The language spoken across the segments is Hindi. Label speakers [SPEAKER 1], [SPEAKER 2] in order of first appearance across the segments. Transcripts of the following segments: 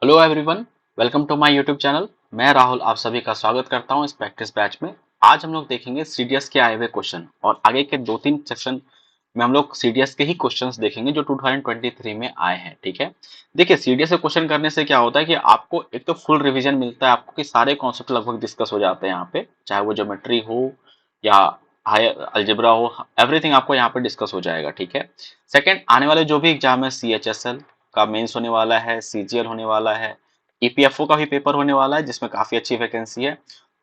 [SPEAKER 1] Hello everyone, welcome to my YouTube channel. मैं राहुल आप सभी का स्वागत करता हूं इस प्रैक्टिस बैच में। आज हम लोग देखेंगे सीडीएस के आए हुए क्वेश्चन और आगे के 2-3 सेक्शन में हम लोग सीडीएस के ही क्वेश्चंस देखेंगे जो 2023 में आए हैं। ठीक है, देखिए सीडीएस से क्वेश्चन करने से क्या होता है कि आपको एक तो फुल रिवीजन मिलता है, आपको कि सारे कॉन्सेप्ट लगभग डिस्कस हो जाते हैं यहाँ पे, चाहे वो ज्योमेट्री हो या हायर अलजेब्रा हो, एवरीथिंग आपको यहाँ पे डिस्कस हो जाएगा। ठीक है, सेकंड, आने वाले जो भी एग्जाम है सीएचएसएल का मेंस होने वाला है, सीजीएल होने वाला है, ईपीएफओ का भी पेपर होने वाला है जिसमें काफी अच्छी वैकेंसी है।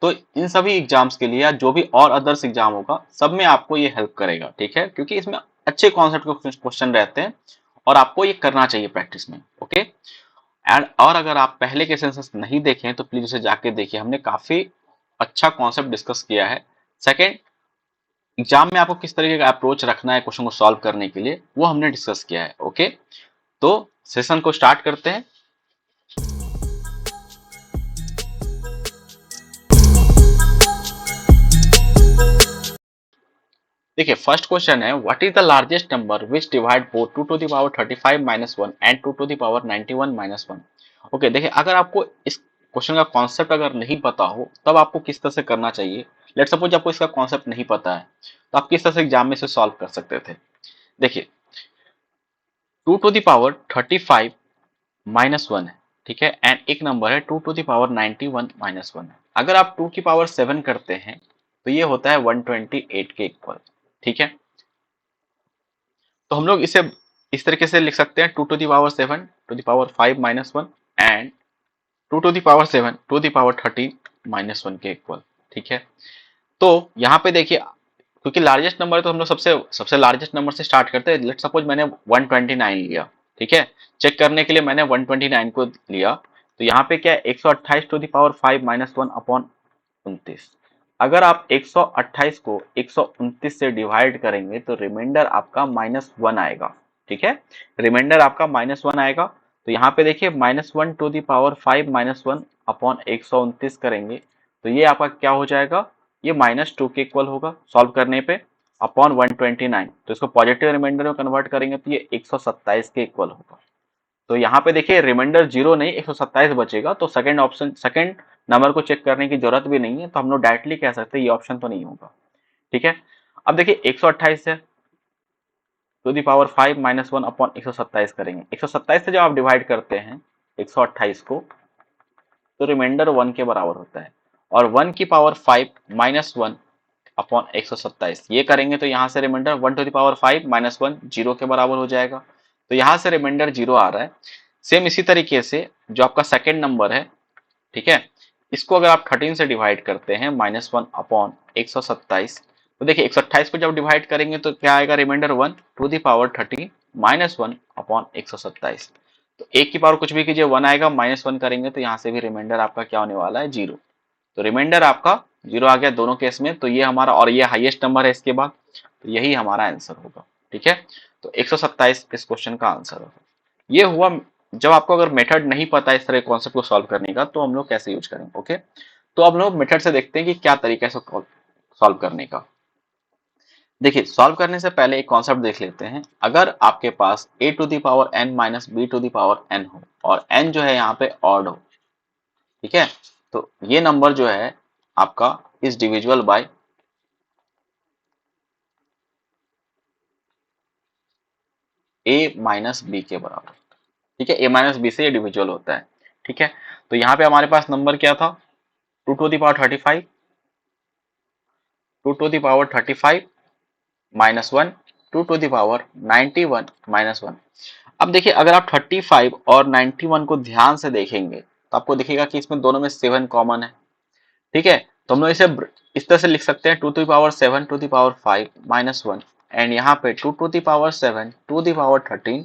[SPEAKER 1] तो इन सभी एग्जाम्स के लिए या जो भी और अदर्स एग्जाम होगा सब में आपको ये हेल्प करेगा। ठीक है, क्योंकि इसमें अच्छे कॉन्सेप्ट के क्वेश्चन रहते हैं और आपको ये करना चाहिए प्रैक्टिस में। ओके, एंड और अगर आप पहले के सेंसस नहीं देखें तो प्लीज उसे जाके देखिए, हमने काफी अच्छा कॉन्सेप्ट डिस्कस किया है। सेकेंड, एग्जाम में आपको किस तरीके का अप्रोच रखना है क्वेश्चन को सॉल्व करने के लिए वो हमने डिस्कस किया है। ओके, तो सेशन को स्टार्ट करते हैं। देखिए फर्स्ट क्वेश्चन है, what is the largest number which divide both 2 to the power 35 minus 1 and 2 to the power 91 minus 1। Okay, देखिए अगर आपको इस क्वेश्चन का कॉन्सेप्ट अगर नहीं पता हो तब आपको किस तरह से करना चाहिए। लेट सपोज आपको इसका कॉन्सेप्ट नहीं पता है तो आप किस तरह से एग्जाम में से सॉल्व कर सकते थे। देखिए 2 टू द पावर 35 माइनस 1 है, ठीक है, एंड एक नंबर है 2 टू द पावर 91 माइनस 1 है। अगर आप 2 की पावर 7 करते हैं तो ये होता है 128 के इक्वल। ठीक है, तो हम लोग इसे इस तरीके से लिख सकते हैं, 2 to the power 7 to the power 5 minus 1 and 2 to the power 7 to the power 13 minus 1 के इक्वल। ठीक है, तो यहाँ पे देखिए क्योंकि लार्जेस्ट नंबर है तो हम लोग सबसे सबसे लार्जेस्ट नंबर से स्टार्ट करते हैं। लेट सपोज मैंने 129 लिया, ठीक है, चेक करने के लिए मैंने 129 को लिया, तो यहाँ पे क्या है 128 to the power 5 minus 1 upon 29। अगर आप 128 को 129 से डिवाइड करेंगे तो रिमाइंडर आपका -1 आएगा। ठीक है, रिमाइंडर आपका -1 आएगा। तो यहाँ पे देखिए -1 टू दी पावर 5 -1 अपॉन 129 करेंगे तो ये आपका क्या हो जाएगा, ये -2 के इक्वल होगा सॉल्व करने पे, अपॉन 129। तो इसको पॉजिटिव रिमाइंडर में कन्वर्ट करेंगे तो ये 127 के इक्वल होगा। तो यहाँ पे देखिए रिमाइंडर 0 नहीं 127 बचेगा, तो सेकंड ऑप्शन सेकंड नंबर को चेक करने की जरूरत भी नहीं है, तो हम लोग डायरेक्टली कह सकते हैं ये ऑप्शन तो नहीं होगा। ठीक है, अब देखिए 128 है to the power 5 minus 1 upon 127 करेंगे। 127 से जब आप डिवाइड करते हैं 128 को तो रिमाइंडर 1 के बराबर होता है, और 1 की पावर 5 माइनस 1 अपॉन 127 ये करेंगे तो यहाँ से reminder 1 to the power 5 minus 1 zero के बराबर हो जाएगा। तो यहाँ से रिमाइंडर 0 आ रहा है। सेम इसी तरीके से जो आपका सेकेंड नंबर है, ठीक है, इसको अगर आप 13 से डिवाइड करते हैं -1 अपॉन 127, तो देखिए 128 को जब डिवाइड करेंगे तो क्या आएगा, reminder 1 to the power 13 -1 upon 127। तो एक की पावर कुछ भी कीजिए 1 आएगा, -1 करेंगे तो यहाँ से भी रिमाइंडर आपका क्या होने वाला है, 0। तो रिमाइंडर आपका 0 आ गया दोनों केस में। तो ये हमारा, और ये हाईएस्ट नंबर है इसके बाद, तो यही हमारा आंसर होगा। ठीक है, तो 127 इस क्वेश्चन का आंसर होगा। ये हुआ। जब आपको अगर मेथड नहीं पता इस तरह कॉन्सेप्ट को सॉल्व करने का तो हम लोग कैसे यूज करेंगे। ओके, तो अब लोग मेथड से देखते हैं कि क्या तरीका है सॉल्व करने का। देखिए सॉल्व करने से पहले एक कॉन्सेप्ट देख लेते हैं। अगर आपके पास a to the power n minus b to the power n हो और n जो है यहाँ पे ऑड हो, ठीक है, तो ये नंबर जो है आपका is divisible by a minus B के बराबर। ठीक है, a माइनस बी से ये डिविजिबल होता है। ठीक है, तो यहाँ पे हमारे पास नंबर क्या था, 2 to the power 35, 2 to the power 35 minus 1, 2 to the power 91 minus 1। अब देखिए अगर आप 35 और 91 को ध्यान से देखेंगे तो आपको दिखेगा कि इसमें दोनों में 7 कॉमन है। ठीक है, तो हम लोग इसे इस तरह से लिख सकते हैं, 2 to the power 7 to the power 5 minus 1 and यहाँ पे 2 to the power 7 to the power 13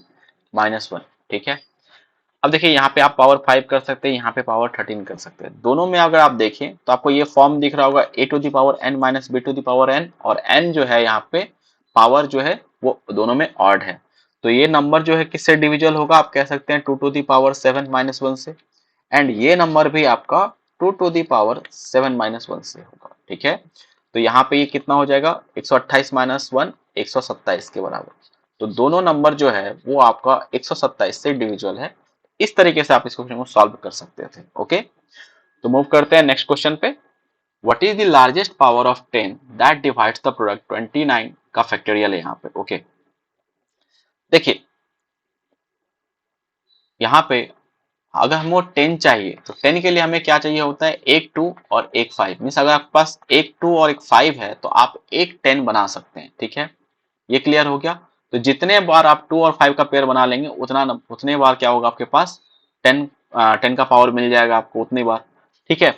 [SPEAKER 1] minus 1। ठीक है, अब देखिए यहाँ पे आप पावर 5 कर सकते हैं, यहाँ पे पावर 13 कर सकते हैं। दोनों में अगर आप देखें तो आपको ये फॉर्म दिख रहा होगा, a to the power n minus b to the power n, और n जो है यहाँ पे पावर जो है वो दोनों में ऑड है। तो ये नंबर जो है किससे डिविजल होगा, आप कह सकते हैं 2 टू दी पावर 7 माइनस 1 से, एंड ये नंबर भी आपका 2 टू दी पावर 7 माइनस 1 से होगा। ठीक है, तो यहाँ पे ये कितना हो जाएगा, 128 माइनस 1 127 के बराबर। तो दोनों नंबर जो है वो आपका 127 से डिविजिबल है, इस तरीके से आप इस क्वेश्चन को सॉल्व कर सकते थे। ओके, तो मूव करते हैं नेक्स्ट क्वेश्चन पे। What is the largest power of 10 that divides the product 29 का फैक्टोरियल है यहाँ पे। ओके, देखिए यहाँ पे अगर हमको 10 चाहिए तो 10 के लिए हमें क्या चाहिए होता है, एक 2 और एक 5। मीन्स अगर आपके पास एक 2 और एक 5 है तो आप एक 10 बना सकते हैं। ठीक है, ये क्लियर हो गया। तो जितने बार आप 2 और 5 का पेयर बना लेंगे उतने बार क्या होगा, आपके पास 10 10 का पावर मिल जाएगा आपको उतनी बार। ठीक है,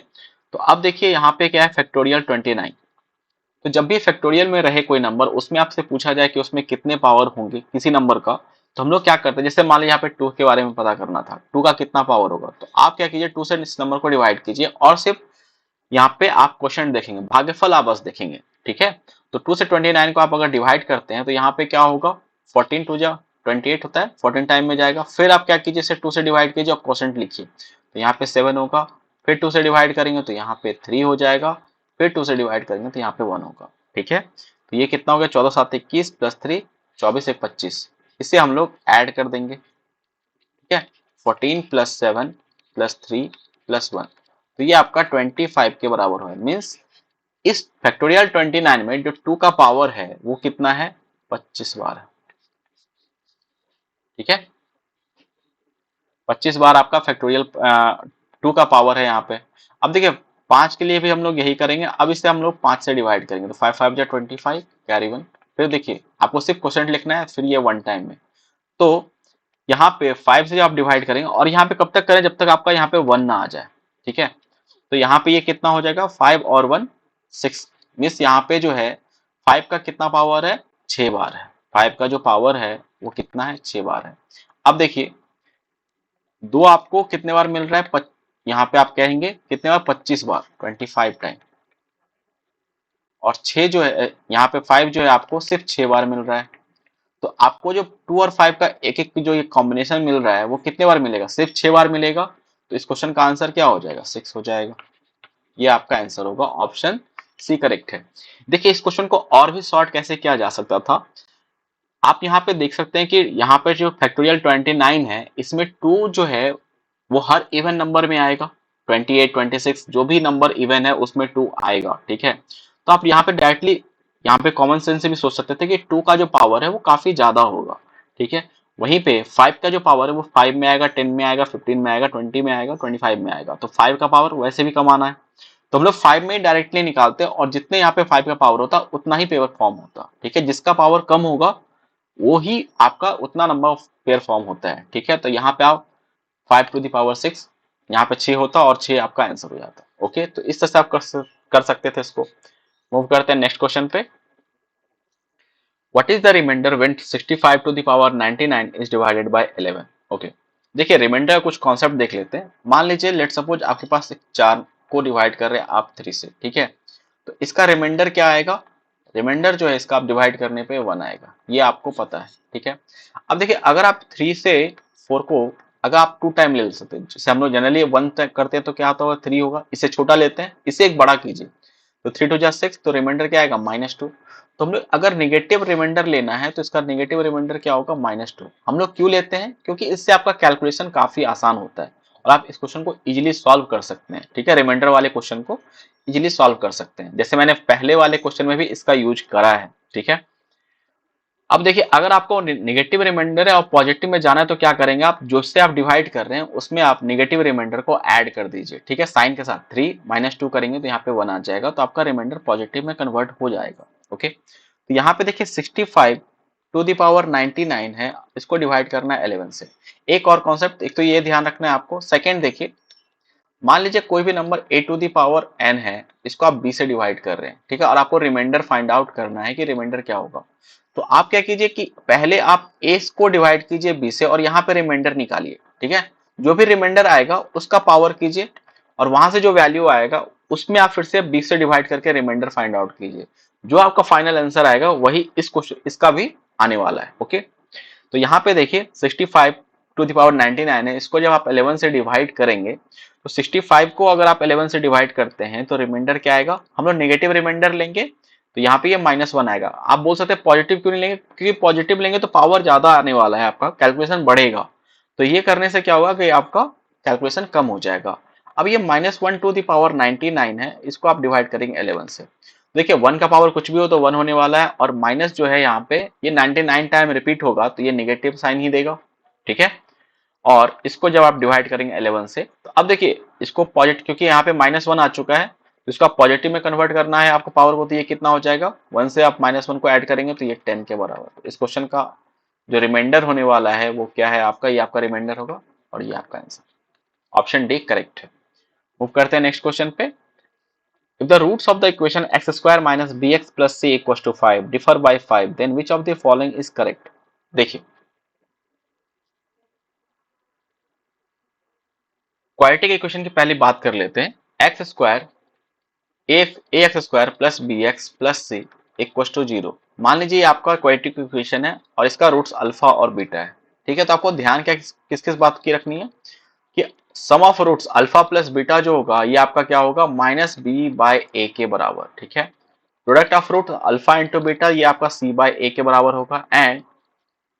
[SPEAKER 1] तो अब देखिए यहाँ पे क्या है, फैक्टोरियल 29। तो जब भी फैक्टोरियल में रहे कोई नंबर, उसमें आपसे पूछा जाए कि उसमें कितने पावर होंगे किसी नंबर का, तो हम लोग क्या करते हैं, जैसे मान लीजिए यहाँ पे 2 के बारे में पता करना था, 2 का कितना पावर होगा, तो आप क्या कीजिए, 2 से इस नंबर को डिवाइड कीजिए और सिर्फ यहाँ पे आप क्वेश्चन देखेंगे, भाग्यफल आप बस देखेंगे। ठीक है, तो 2 से 29 को आप अगर डिवाइड करते हैं तो यहाँ पे क्या होगा, 14 टू जा 28 होता है, 14 टाइम में जाएगा। फिर आप क्या कीजिए, इसे 2 से डिवाइड कीजिए और क्वेश्चन लिखिए, तो यहाँ पे 7 होगा। फिर 2 से डिवाइड करेंगे तो यहाँ पे 3 हो जाएगा। फिर 2 से डिवाइड करेंगे तो यहाँ पे 1 होगा। ठीक है, तो ये कितना हो गया, 14 7 21 प्लस 3 24 1 25। इसे हम लोग ऐड कर देंगे। ठीक है, 14 प्लस 7 प्लस 3 प्लस 1, तो ये आपका 25 के बराबर है। मीन्स इस फैक्टोरियल 29 में जो 2 का पावर है वो कितना है, 25 बार है। ठीक है, 25 बार आपका फैक्टोरियल 2 का पावर है यहाँ पे। अब देखिए 5 के लिए भी हम लोग यही करेंगे। अब इसे हम लोग 5 से डिवाइड करेंगे तो 5 5 जा 25 कैरी 1। फिर देखिए आपको सिर्फ क्वेश्चन लिखना है, फिर ये 1 टाइम में। तो यहाँ पे 5 से आप डिवाइड करेंगे और यहाँ पे कब तक करें, जब तक आपका यहाँ पे 1 ना आ जाए। ठीक है, तो यहाँ पे ये कितना हो जाएगा, 5 और 1 6। मीन्स यहाँ पे जो है 5 का कितना पावर है, 6 बार है। 5 का जो पावर है वो कितना है, 6 बार है। अब देखिए 2 आपको कितने बार मिल रहा है, यहाँ पे आप कहेंगे कितने बार, 25 बार, 25 टाइम। और 6 जो है यहाँ पे 5 जो है आपको सिर्फ 6 बार मिल रहा है। तो आपको जो 2 और 5 का एक एक जो ये कॉम्बिनेशन मिल रहा है वो कितने बार मिलेगा, सिर्फ 6 बार मिलेगा। तो इस क्वेश्चन का आंसर क्या हो जाएगा, 6 हो जाएगा। ये आपका आंसर होगा, ऑप्शन सी करेक्ट है। देखिए इस क्वेश्चन को और भी शॉर्ट कैसे किया जा सकता था, आप यहाँ पे देख सकते हैं कि यहाँ पे जो फैक्टोरियल 29 है इसमें 2 जो है वो हर इवन नंबर में आएगा। 28 26 जो भी नंबर इवन है उसमें 2 आएगा। ठीक है, तो आप यहाँ पे डायरेक्टली यहाँ पे कॉमन सेंस से भी सोच सकते थे कि 2 का जो पावर है वो काफी ज्यादा होगा। ठीक है, वहीं पे 5 का जो पावर है वो 5 में आएगा, 10 में आएगा, 15 में आएगा, 20 में आएगा, 25 में आएगा। तो 5 का पावर वैसे भी कम आना है, तो हम लोग 5 में डायरेक्टली निकालते हैं और जितने यहाँ पे 5 का पावर होता उतना ही पेयर फॉर्म होता। ठीक है, जिसका पावर कम होगा वो ही आपका उतना नंबर ऑफ पेयर फॉर्म होता है। ठीक है, तो यहाँ पे आप 5 टू द पावर 6, यहाँ पे 6 होता और 6 आपका आंसर हो जाता। ओके, तो इस तरह से आप कर सकते थे इसको। मूव करते हैं नेक्स्ट क्वेश्चन पे। What is the reminder when 65 to the power 99 is divided by 11। Okay, देखिए रिमाइंडर का कुछ कॉन्सेप्ट देख लेते हैं। मान लीजिए लेट सपोज आपके पास एक 4 को डिवाइड कर रहे हैं आप 3 से। ठीक है, तो इसका रिमाइंडर क्या आएगा, रिमाइंडर जो है इसका आप डिवाइड करने पे 1 आएगा, ये आपको पता है। ठीक है, अब देखिए अगर आप 3 से 4 को अगर आप 2 टाइम ले सकते हैं, जैसे हम लोग जनरली 1 करते हैं तो क्या होता होगा, 3 होगा। इसे छोटा लेते हैं, इसे एक बड़ा कीजिए, तो 3 टू जा 6, तो रिमाइंडर क्या आएगा, -2। तो हम लोग अगर निगेटिव रिमाइंडर लेना है तो इसका निगेटिव रिमाइंडर क्या होगा, -2। हम लोग क्यों लेते हैं, क्योंकि इससे आपका कैलकुलेशन काफी आसान होता है और आप इस क्वेश्चन को इजीली सॉल्व कर सकते हैं। ठीक है, रिमाइंडर वाले क्वेश्चन को इजीली सॉल्व कर सकते हैं, जैसे मैंने पहले वाले क्वेश्चन में भी इसका यूज करा है। ठीक है, अब देखिए अगर आपको निगेटिव रिमाइंडर है और पॉजिटिव में जाना है तो क्या करेंगे आप, जो से आप डिवाइड कर रहे हैं उसमें आप निगेटिव रिमाइंडर को ऐड कर दीजिए। ठीक है, साइन के साथ 3 -2 करेंगे तो यहाँ पे 1 आ जाएगा, तो आपका रिमाइंडर पॉजिटिव में कन्वर्ट हो जाएगा। ओके, तो यहाँ पे देखिए 65 टू द पावर 99 है, इसको डिवाइड करना है 11 से। एक और कॉन्सेप्ट, एक तो ये ध्यान रखना है आपको। सेकेंड देखिए, मान लीजिए कोई भी number a to the power n है, इसको आप b से डिवाइड कर रहे हैं। ठीक है, और आपको रिमाइंडर फाइंड आउट करना है कि रिमाइंडर क्या होगा। तो आप क्या कीजिए कि पहले आप a को डिवाइड कीजिए b से और यहाँ पे रिमाइंडर निकालिए। ठीक है, जो भी रिमाइंडर आएगा उसका पावर कीजिए और वहां से जो वैल्यू आएगा उसमें आप फिर से b से डिवाइड करके रिमाइंडर फाइंड आउट कीजिए। जो आपका फाइनल आंसर आएगा वही इस क्वेश्चन इसका भी आने वाला है। ओके, तो यहाँ पे देखिए 65 टू द पावर 99 है, इसको जब आप 11 से डिवाइड करेंगे तो 65 को अगर आप 11 से डिवाइड करते हैं तो रिमाइंडर क्या आएगा, हम लोग नेगेटिव रिमाइंडर लेंगे तो यहाँ पे ये -1 आएगा। आप बोल सकते हैं पॉजिटिव क्यों नहीं लेंगे, क्योंकि पॉजिटिव लेंगे तो पावर ज्यादा आने वाला है, आपका कैलकुलेशन बढ़ेगा। तो ये करने से क्या होगा कि आपका कैलकुलेशन कम हो जाएगा। अब ये -1 टू द पावर 99 है, इसको आप डिवाइड करेंगे 11 से। देखिए 1 का पावर कुछ भी हो तो 1 होने वाला है, और माइनस जो है यहाँ पे ये 99 टाइम रिपीट होगा तो ये निगेटिव साइन ही देगा, ठीक है। और इसको जब आप डिवाइड करेंगे 11 से, तो अब देखिए इसको पॉजिटिव, क्योंकि यहाँ पे -1 आ चुका है तो इसको आप पॉजिटिव में कन्वर्ट करना है आपको पावर को, तो ये कितना हो जाएगा, 1 से आप -1 को ऐड करेंगे तो ये 10 के बराबर। तो इस क्वेश्चन का जो रिमाइंडर होने वाला है वो क्या है आपका, ये आपका रिमाइंडर होगा और ये आपका आंसर। ऑप्शन डी करेक्ट है। मूव करते हैं नेक्स्ट क्वेश्चन पे। If the roots of the equation x square minus b x plus C equal to 5 differ by 5 then which of the following is correct. देखिए क्वाड्रेटिक इक्वेशन की पहली बात कर लेते हैं। X square a x square plus B x plus C equal to 0। मान लीजिए ये आपका क्वाड्रेटिक इक्वेशन है और इसका रूट्स अल्फा और बीटा है, ठीक है। तो आपको ध्यान क्या किस किस बात की रखनी है कि sum of roots alpha plus beta जो होगा ये आपका क्या होगा, माइनस बी बाय ए के बराबर, ठीक है। Product of root alpha into beta ये आपका सी बाय ए के बराबर होगा। एंड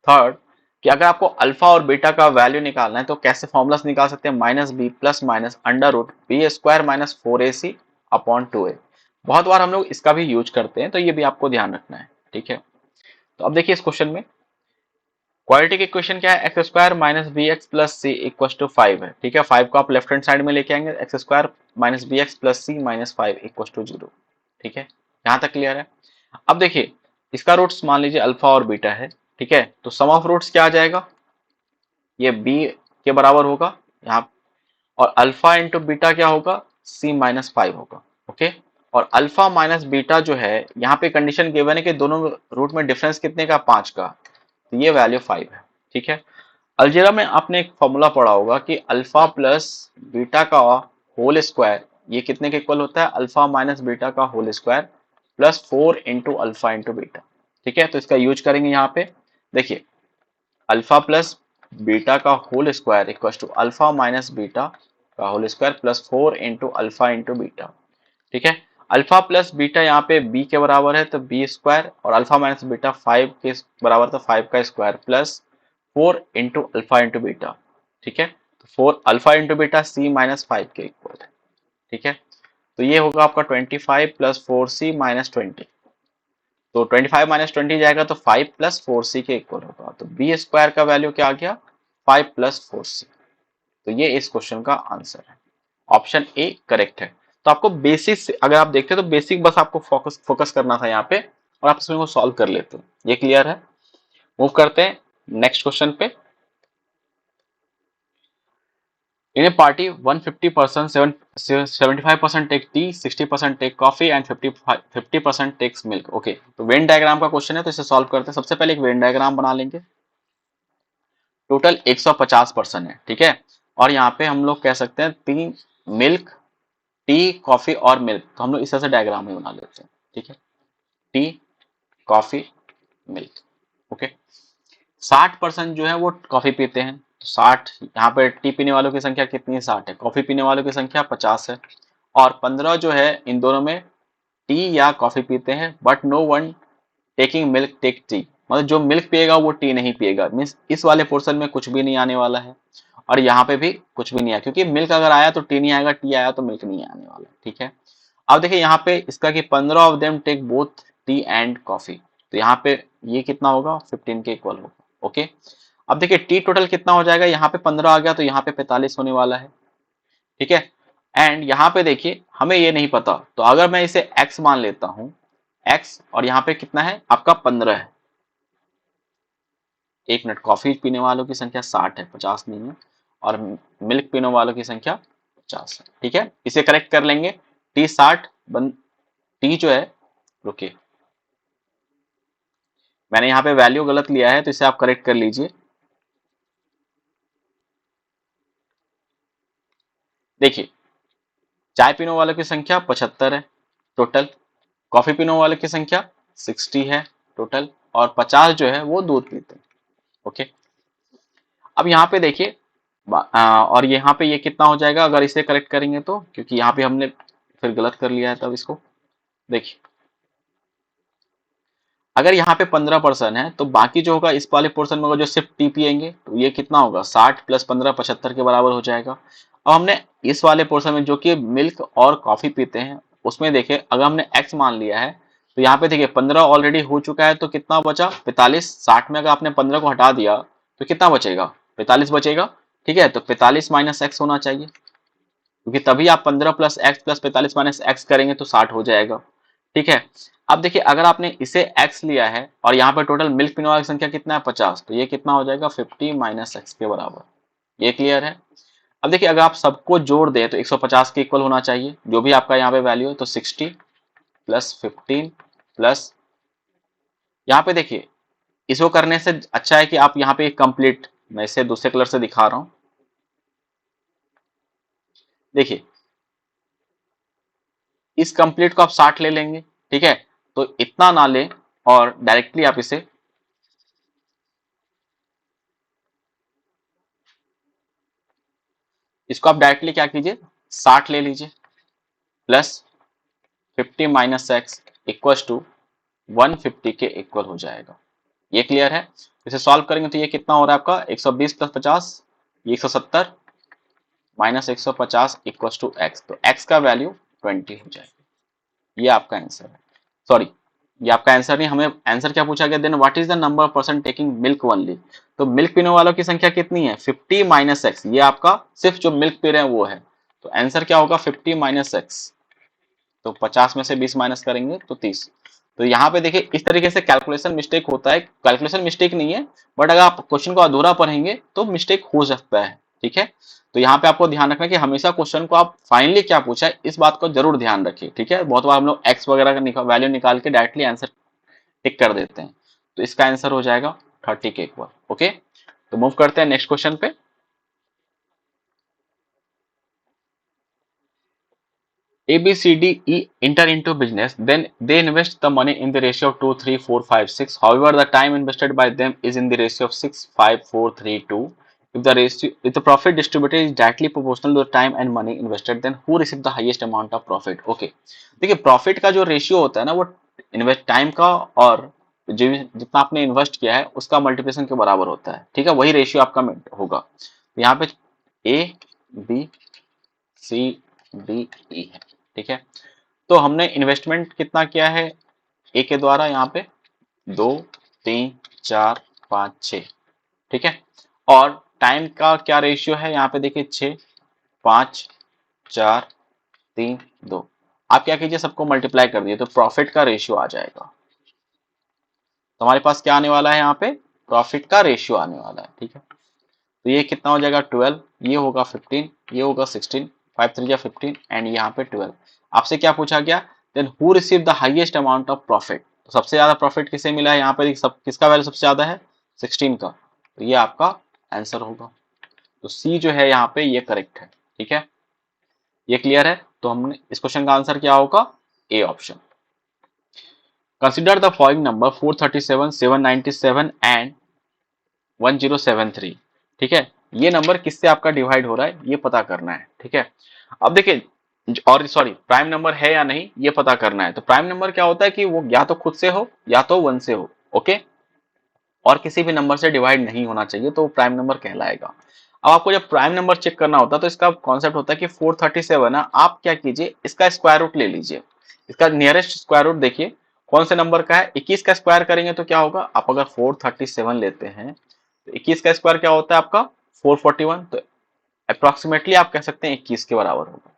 [SPEAKER 1] थर्ड कि अगर आपको अल्फा और बीटा का वैल्यू निकालना है तो कैसे फॉर्मुलास निकाल सकते हैं, minus B plus minus under root B square minus 4ac upon 2a। बहुत बार हम लोग इसका भी यूज करते हैं, तो ये भी आपको ध्यान रखना है, ठीक है। तो अब देखिए इस क्वेश्चन में क्वाड्रेटिक इक्वेशन क्या है, x square minus b x plus C equal to 5 है, ठीक है। 5 को आप लेफ्ट हैंड साइड में लेके आएंगे, x square minus b x plus c minus 5 equal to 0, ठीक है। यहाँ तक क्लियर है। अब देखिए इसका रूट्स मान लीजिए अल्फा और बीटा है, ठीक है। तो सम ऑफ रूट्स क्या आ जाएगा, ये b के बराबर होगा यहाँ, और अल्फा इंटू बीटा क्या होगा, c-5 होगा, ओके। और अल्फा माइनस बीटा जो है यहाँ पे कंडीशन गिवन है कि दोनों रूट में डिफरेंस कितने का, 5 का, तो ये वैल्यू 5 है, ठीक है। अलजेब्रा में आपने एक फॉर्मूला पढ़ा होगा कि अल्फा प्लस बीटा का होल स्क्वायर ये कितने के इक्वल होता है, अल्फा माइनस बीटा का whole square plus 4 into alpha into beta, ठीक है। तो इसका यूज करेंगे यहाँ पे। देखिए अल्फा प्लस बीटा का whole square equal to alpha minus beta का whole square plus 4 into alpha into beta, ठीक है। अल्फा प्लस बीटा यहाँ पे b के बराबर है तो b स्क्वायर, और अल्फा माइनस बीटा 5 के बराबर तो 5 का square plus 4 into alpha into beta, ठीक है। तो 4 अल्फा इंटू बीटा c-5 के इक्वल है, ठीक है। तो ये होगा आपका 25 प्लस 4c-20। तो 25 माइनस 20 जाएगा तो 5 प्लस 4c के इक्वल होगा। तो बी स्क्वायर का वैल्यू क्या आ गया, 5 प्लस 4c। तो ये इस क्वेश्चन का आंसर है। ऑप्शन ए करेक्ट है। तो आपको बेसिक अगर आप देखते तो बेसिक बस आपको फोकस फोकस करना था यहाँ पे, और आप इसमें को सॉल्व कर लेते हो। ये क्लियर है। मूव करते हैं नेक्स्ट क्वेश्चन पे। In a party, 150%, 75% take tea, 60% take coffee and 50% takes milk. Okay, तो वेन डायग्राम का क्वेश्चन है तो इसे सॉल्व करते हैं। सबसे पहले एक वेन डायग्राम बना लेंगे। टोटल 150% है, ठीक है। और यहाँ पे हम लोग कह सकते हैं 3 मिल्क, टी, कॉफी और मिल्क, तो हम लोग इस तरह से डायग्राम में बना लेते हैं, ठीक है। T, coffee, milk, okay. 60% जो है वो कॉफी पीते हैं, तो 60, यहाँ पे टी पीने वालों की संख्या कितनी है, 60 है। कॉफी पीने वालों की संख्या 50 है। और 15 जो है इन दोनों में टी या कॉफी पीते हैं, but no one taking milk take tea, मतलब जो मिल्क पिएगा वो टी नहीं पिएगा। मीन्स इस वाले पोर्शन में कुछ भी नहीं आने वाला है, और यहाँ पे भी कुछ भी नहीं आया, क्योंकि मिल्क अगर आया तो टी नहीं आएगा, टी आया तो मिल्क नहीं आने वाला, ठीक है। अब देखिए यहाँ पे इसका कि 15 of them take both tea and coffee, तो यहाँ पे ये कितना होगा, 15 के इक्वल होगा, ओके। अब देखिए टी टोटल कितना हो जाएगा, यहाँ पे 15 आ गया तो यहाँ पे 45 होने वाला है, ठीक है। एंड यहाँ पे देखिए हमें ये नहीं पता, तो अगर मैं इसे x मान लेता हूं, x, और यहाँ पे कितना है आपका 15 है। एक मिनट, कॉफी पीने वालों की संख्या 60 है, 50 नहीं है, और मिल्क पीने वालों की संख्या 50 है, ठीक है। इसे करेक्ट कर लेंगे। टी 60 टी जो है, रुकिए मैंने यहाँ पे वैल्यू गलत लिया है तो इसे आप करेक्ट कर लीजिए। देखिए चाय पीने वालों की संख्या 75 है टोटल, कॉफी पीने वालों की संख्या 60 है टोटल, और 50 जो है वो दूध पीते हैं, ओके। अब यहाँ पे देखिए और यहाँ पे ये कितना हो जाएगा अगर इसे करेक्ट करेंगे तो, क्योंकि यहाँ पे हमने फिर गलत कर लिया है तब इसको। देखिए अगर यहाँ पे 15% है तो बाकी जो होगा इस वाले पोर्शन में होगा जो सिर्फ टी पियेंगे, तो ये कितना होगा 60 + 15 75 के बराबर हो जाएगा। अब हमने इस वाले पोर्शन में जो कि मिल्क और कॉफी पीते हैं उसमें देखिए अगर हमने एक्स मान लिया है तो यहाँ पे देखिए 15 ऑलरेडी हो चुका है तो कितना बचा 45। 60 में अगर आपने 15 को हटा दिया तो कितना बचेगा 45 बचेगा। ठीक है, तो 45 - एक्स होना चाहिए, क्योंकि तभी आप 15 + एक्स + 45 - एक्स करेंगे तो 60 हो जाएगा। ठीक है, अब देखिए अगर आपने इसे x लिया है और यहाँ पे टोटल मिल्क पीने वालों की संख्या कितना है 50, तो ये कितना हो जाएगा 50 - x के बराबर। ये क्लियर है। अब देखिए अगर आप सबको जोड़ दें तो 150 के इक्वल होना चाहिए, जो भी आपका यहाँ पे वैल्यू है, तो 60 + 15 प्लस यहाँ पे देखिए इसको करने से अच्छा है कि आप यहाँ पे कंप्लीट, मैं इसे दूसरे कलर से दिखा रहा हूँ। देखिए इस कंप्लीट को आप 60 ले लेंगे। ठीक है, तो इतना ना लें और डायरेक्टली आप इसे इसको आप डायरेक्टली क्या कीजिए 60 ले लीजिए प्लस 50 - एक्स इक्वल टू 150 के इक्वल हो जाएगा। ये क्लियर है। इसे सॉल्व करेंगे तो ये कितना हो रहा है आपका 120 + 50 ये 170 - 150 इक्वल टू एक्स, तो एक्स का वैल्यू 20 हो जाएगा। ये आपका आंसर है। सॉरी, ये आपका आंसर नहीं, हमें आंसर क्या पूछा गया, then what is the number of person taking milk only. तो मिल्क पीने वालों की संख्या कितनी है 50 - एक्स, ये आपका सिर्फ जो मिल्क पी रहे हैं वो है, तो आंसर क्या होगा 50 - एक्स। तो 50 में से 20 माइनस करेंगे तो 30। तो यहाँ पे देखिए इस तरीके से कैलकुलेशन मिस्टेक होता है, कैलकुलेशन मिस्टेक नहीं है, बट अगर आप क्वेश्चन को अधूरा पढ़ेंगे तो मिस्टेक हो सकता है। ठीक है, तो यहाँ पे आपको ध्यान रखना कि हमेशा क्वेश्चन को आप फाइनली क्या पूछा है इस बात को जरूर ध्यान रखिए। ठीक है, बहुत बार हम लोग एक्स वगैरह का वैल्यू निकाल के डायरेक्टली आंसर टिक कर देते हैं, तो इसका आंसर हो जाएगा 30 के इक्वल। ओके, तो मूव करते हैं नेक्स्ट क्वेश्चन पे। A, B, C, D, E enter into business, then they invest the money in the ratio of 2, 3, 4, 5, 6. However, the time invested by them is in the ratio of 6, 5, 4, 3, 2. If the profit distributed is directly proportional to the time and money invested, then who receive the highest amount of profit? Okay, देखिए प्रॉफिट का जो रेशियो होता है ना वो इन्वेस्ट टाइम का और जितना आपने इन्वेस्ट किया है उसका मल्टीप्लिकेशन के बराबर होता है। ठीक है, वही रेशियो आपका होगा। तो यहाँ पे ए बी सी डी ई है। ठीक है, तो हमने इन्वेस्टमेंट कितना किया है ए के द्वारा यहाँ पे 2, 3, 4, 5, 6। ठीक है, और टाइम का क्या रेशियो है यहाँ पे देखिए 6, 5, 4, 3, 2। आप क्या कीजिए सबको मल्टीप्लाई कर दिए तो प्रॉफिट का रेशियो आ जाएगा। तो हमारे पास क्या आने वाला है यहाँ पे प्रॉफिट का रेशियो आने वाला है। ठीक है, तो ये कितना हो जाएगा 12, ये होगा 15, ये होगा 16, 5 3 15 एंड यहाँ पे 12। आपसे क्या पूछा गया then who receive the highest amount of profit, तो सबसे ज्यादा प्रॉफिट किसे मिला है यहाँ पे सब किसका वैल्यू सबसे ज्यादा है 16 का, तो ये आपका आंसर होगा। तो सी जो है यहाँ पे ये करेक्ट है। ठीक है, ये क्लियर है। तो हमने इस क्वेश्चन का आंसर क्या होगा A option. Consider the following number 437, 797 and 1073। ठीक है, ये नंबर किससे आपका डिवाइड हो रहा है ये पता करना है। ठीक है, अब देखिए और सॉरी प्राइम नंबर है या नहीं ये पता करना है। तो प्राइम नंबर क्या होता है कि वो या तो खुद से हो या तो 1 से हो। ओके, और किसी भी नंबर से डिवाइड नहीं होना चाहिए तो वो प्राइम नंबर कहलाएगा। अब आपको जब प्राइम नंबर चेक करना होता है तो इसका कॉन्सेप्ट होता है कि 437 है, आप क्या कीजिए इसका स्क्वायर रूट ले लीजिए। इसका नियरेस्ट स्क्वायर रूट देखिए कौन से नंबर का है 21 का स्क्वायर करेंगे तो क्या होगा, आप अगर 437 लेते हैं तो 21 का स्क्वायर क्या होता है आपका 441, तो अप्रोक्सीमेटली आप कह सकते हैं 21 के बराबर होगा।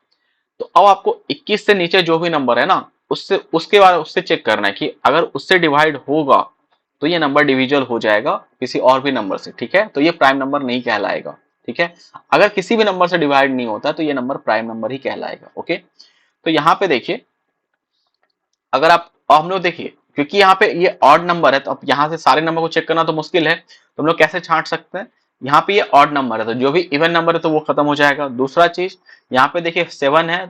[SPEAKER 1] तो अब आपको 21 से नीचे जो भी नंबर है ना उससे उसके बाद उससे चेक करना है कि अगर उससे डिवाइड होगा तो ये नंबर डिविजिबल हो जाएगा किसी और भी नंबर से। ठीक है, तो ये प्राइम नंबर नहीं कहलाएगा। ठीक है, अगर किसी भी नंबर से डिवाइड नहीं होता तो ये नंबर प्राइम नंबर ही कहलाएगा। ओके, तो यहाँ पे देखिए अगर आप और हम लोग देखिए क्योंकि यहाँ पे ये ऑड नंबर है तो अब यहाँ से सारे नंबर को चेक करना तो मुश्किल है, तो हम लोग कैसे छांट सकते हैं, यहाँ पे ये ऑड नंबर है तो जो भी इवन नंबर है तो वो खत्म हो जाएगा। दूसरा चीज यहाँ पे देखिए 7 है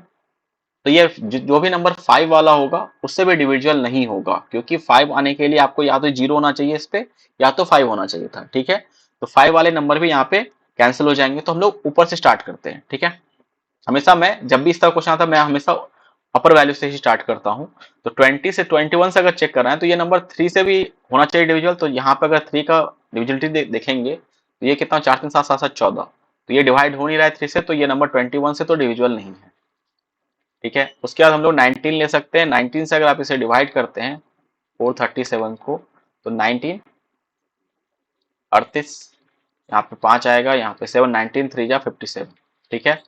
[SPEAKER 1] तो ये जो भी नंबर 5 वाला होगा उससे भी डिविजिबल नहीं होगा, क्योंकि 5 आने के लिए आपको या तो 0 होना चाहिए इस पे या तो 5 होना चाहिए था। ठीक है, तो 5 वाले नंबर भी यहाँ पे कैंसिल हो जाएंगे। तो हम लोग ऊपर से स्टार्ट करते हैं। ठीक है, हमेशा मैं जब भी इस तरह क्वेश्चन आता है मैं हमेशा अपर वैल्यू से ही स्टार्ट करता हूँ। तो 20 से 21 से अगर चेक कर रहे हैं तो ये नंबर 3 से भी होना चाहिए डिविजिबल। तो यहाँ पे अगर 3 का डिविजिबिलिटी देखेंगे तो ये कितना, 4 3 7 7 7 14। तो ये डिवाइड हो नहीं रहा है 3 से, तो ये नंबर 21 से तो डिविजिबल नहीं है। ठीक है, उसके बाद हम लोग 19 ले सकते हैं। 19 से अगर आप इसे डिवाइड करते हैं 437 को, तो 19 38, यहाँ पे 5 आएगा, यहाँ पे 7, 19 3 जा 57। ठीक है,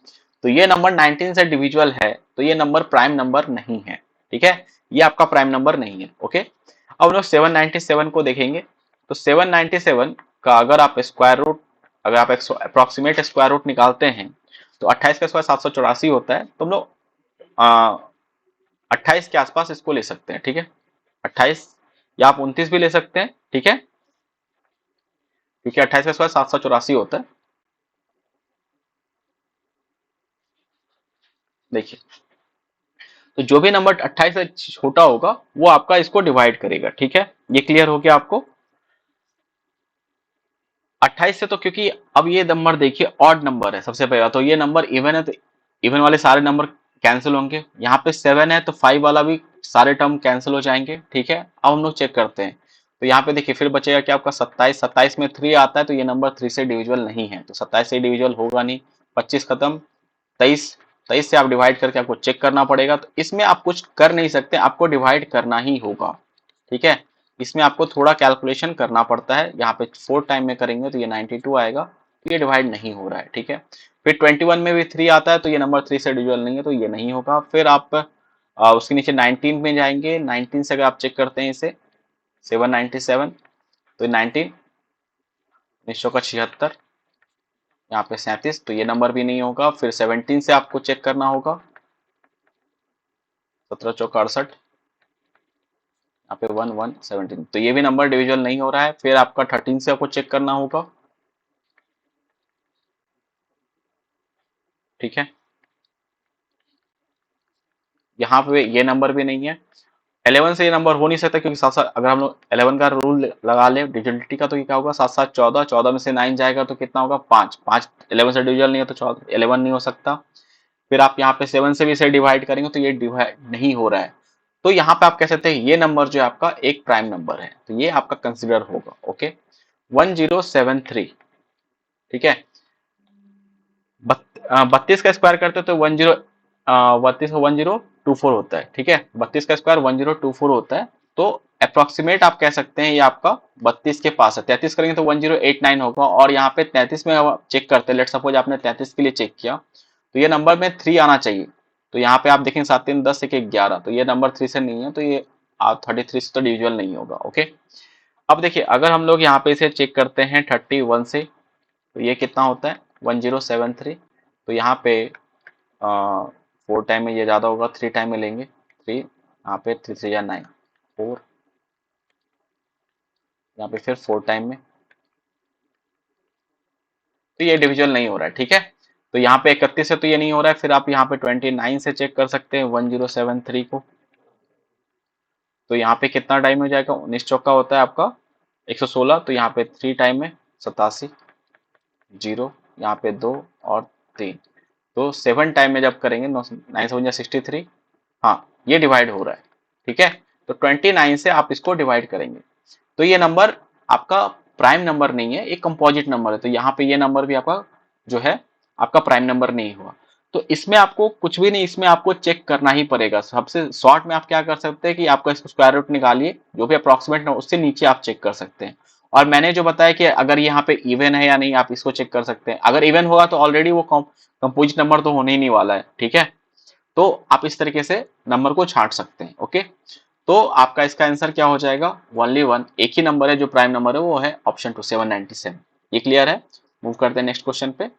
[SPEAKER 1] तो ये नंबर 19 से डिविजुअल है, तो ये नंबर प्राइम नंबर नहीं है। ठीक है, ये आपका प्राइम नंबर नहीं है। ओके, अब हम लोग 797 को देखेंगे। तो 797 का अगर आप स्क्वायर रूट, अगर आप अप्रोक्सीमेट स्क्वायर रूट निकालते हैं तो 28 का स्क्वायर 784 होता है। तो हम लोग 28 के आसपास इसको ले सकते हैं। ठीक है, 28 या आप 29 भी ले सकते हैं। ठीक है, क्योंकि 28 का स्क्वायर 784 होता है। देखिए, तो जो भी नंबर 28 से छोटा होगा वो आपका इसको डिवाइड करेगा। ठीक है, ये क्लियर हो गया आपको। 28 से तो, क्योंकि अब ये नंबर देखिए ऑड नंबर है सबसे पहला, तो ये नंबर इवन है, तो इवन वाले सारे नंबर कैंसिल होंगे। यहाँ पे 7 है तो 5 वाला भी सारे टर्म कैंसिल हो जाएंगे। ठीक है, अब हम लोग चेक करते हैं। तो यहाँ पे देखिए फिर बचेगा कि आपका 27, 27 में 3 आता है, तो ये नंबर 3 से डिविजिबल नहीं है, तो 27 से डिविजिबल होगा नहीं। 25 खत्म, 23, 23 से आप डिवाइड करके आपको चेक करना पड़ेगा। तो इसमें आप कुछ कर नहीं सकते, आपको डिवाइड करना ही होगा। ठीक है, इसमें आपको थोड़ा कैलकुलेशन करना पड़ता है। यहाँ पे 4 टाइम में करेंगे तो ये 92 आएगा, तो ये डिवाइड नहीं हो रहा है। ठीक है, फिर 21 में भी 3 आता है, तो ये नंबर 3 से डिविजिबल नहीं है, तो ये नहीं होगा। फिर आप उसके नीचे 19 में जाएंगे। 19 से अगर आप चेक करते हैं इसे 797, तो 19 1900 का 76, यहाँ पे 37, तो ये नंबर भी नहीं होगा। फिर 17 से आपको चेक करना होगा, 17 चौका 68, यहाँ पे 1117, तो ये भी नंबर डिविजिबल नहीं हो रहा है। फिर आपका 13 से आपको चेक करना होगा। ठीक है, यहाँ पे ये नंबर भी नहीं है। 11 से ये नंबर हो नहीं सकता, क्योंकि साथ साथ अगर हम लोग 11 का रूल लगा ले डिविजिबिलिटी का, तो ये क्या होगा, 7 7 14, 14 में से 9 जाएगा तो कितना होगा, 5 5। 11 से डिविजिबल नहीं है तो 11 नहीं हो सकता। फिर आप यहाँ पे 7 से भी इसे डिवाइड करेंगे तो ये डिवाइड नहीं हो रहा है। तो यहाँ पे आप कह सकते हैं ये नंबर जो है आपका एक प्राइम नंबर है, तो ये आपका कंसिडर होगा। ओके, 1073। ठीक है, 32 का स्क्वायर करते तो 32 को 1024 होता है। ठीक है, 32 का स्क्वायर 1024 होता है। तो अप्रोक्सीमेट आप कह सकते हैं ये आपका 32 के पास है। 33 करेंगे तो 1089 होगा। और यहाँ पे 33 में आप चेक करते हैं, लेट सपोज आपने 33 के लिए चेक किया, तो ये नंबर में 3 आना चाहिए। तो यहाँ पे आप देखेंगे 7 3 10 1 11, तो ये नंबर 3 से नहीं है, तो ये 33 से तो डिविजुअल नहीं होगा। ओके, अब देखिए अगर हम लोग यहाँ पे इसे चेक करते हैं 31 से, तो ये कितना होता है, 1073। तो यहाँ पे 4 टाइम में ये ज्यादा होगा, 3 टाइम में लेंगे 3, यहाँ पे 3 3 या 9 4, यहाँ पे फिर 4 टाइम में, तो ये डिविजुअल नहीं हो रहा है। ठीक है, तो यहाँ पे 31 से तो ये नहीं हो रहा है। फिर आप यहाँ पे 29 से चेक कर सकते हैं 1073 को, तो यहाँ पे कितना टाइम हो जाएगा, 19 चौका होता है आपका 116, तो यहाँ पे 3 टाइम में 87, 0, यहाँ पे 2 और 3, तो 7 टाइम में जब करेंगे 9 7 63, हाँ ये डिवाइड हो रहा है। ठीक है, तो 29 से आप इसको डिवाइड करेंगे, तो ये नंबर आपका प्राइम नंबर नहीं है, एक कंपोजिट नंबर है। तो यहाँ पे ये नंबर भी आपका जो है आपका प्राइम नंबर नहीं हुआ। तो इसमें आपको कुछ भी नहीं, इसमें आपको चेक करना ही पड़ेगा। सबसे शॉर्ट में आप क्या कर सकते हैं कि आपका इसको स्क्वायर रूट निकालिए, जो भी अप्रोक्सीमेट उससे नीचे आप चेक कर सकते हैं। और मैंने जो बताया कि अगर यहाँ पे इवन है या नहीं, आप इसको चेक कर सकते हैं। अगर इवन होगा तो ऑलरेडी वो कंपोजिट नंबर तो होने ही नहीं वाला है। ठीक है, तो आप इस तरीके से नंबर को छांट सकते हैं। ओके, तो आपका इसका आंसर क्या हो जाएगा, ओनली वन, एक ही नंबर है जो प्राइम नंबर है, वो है ऑप्शन 2 797। ये क्लियर है। मूव करते हैं नेक्स्ट क्वेश्चन पे।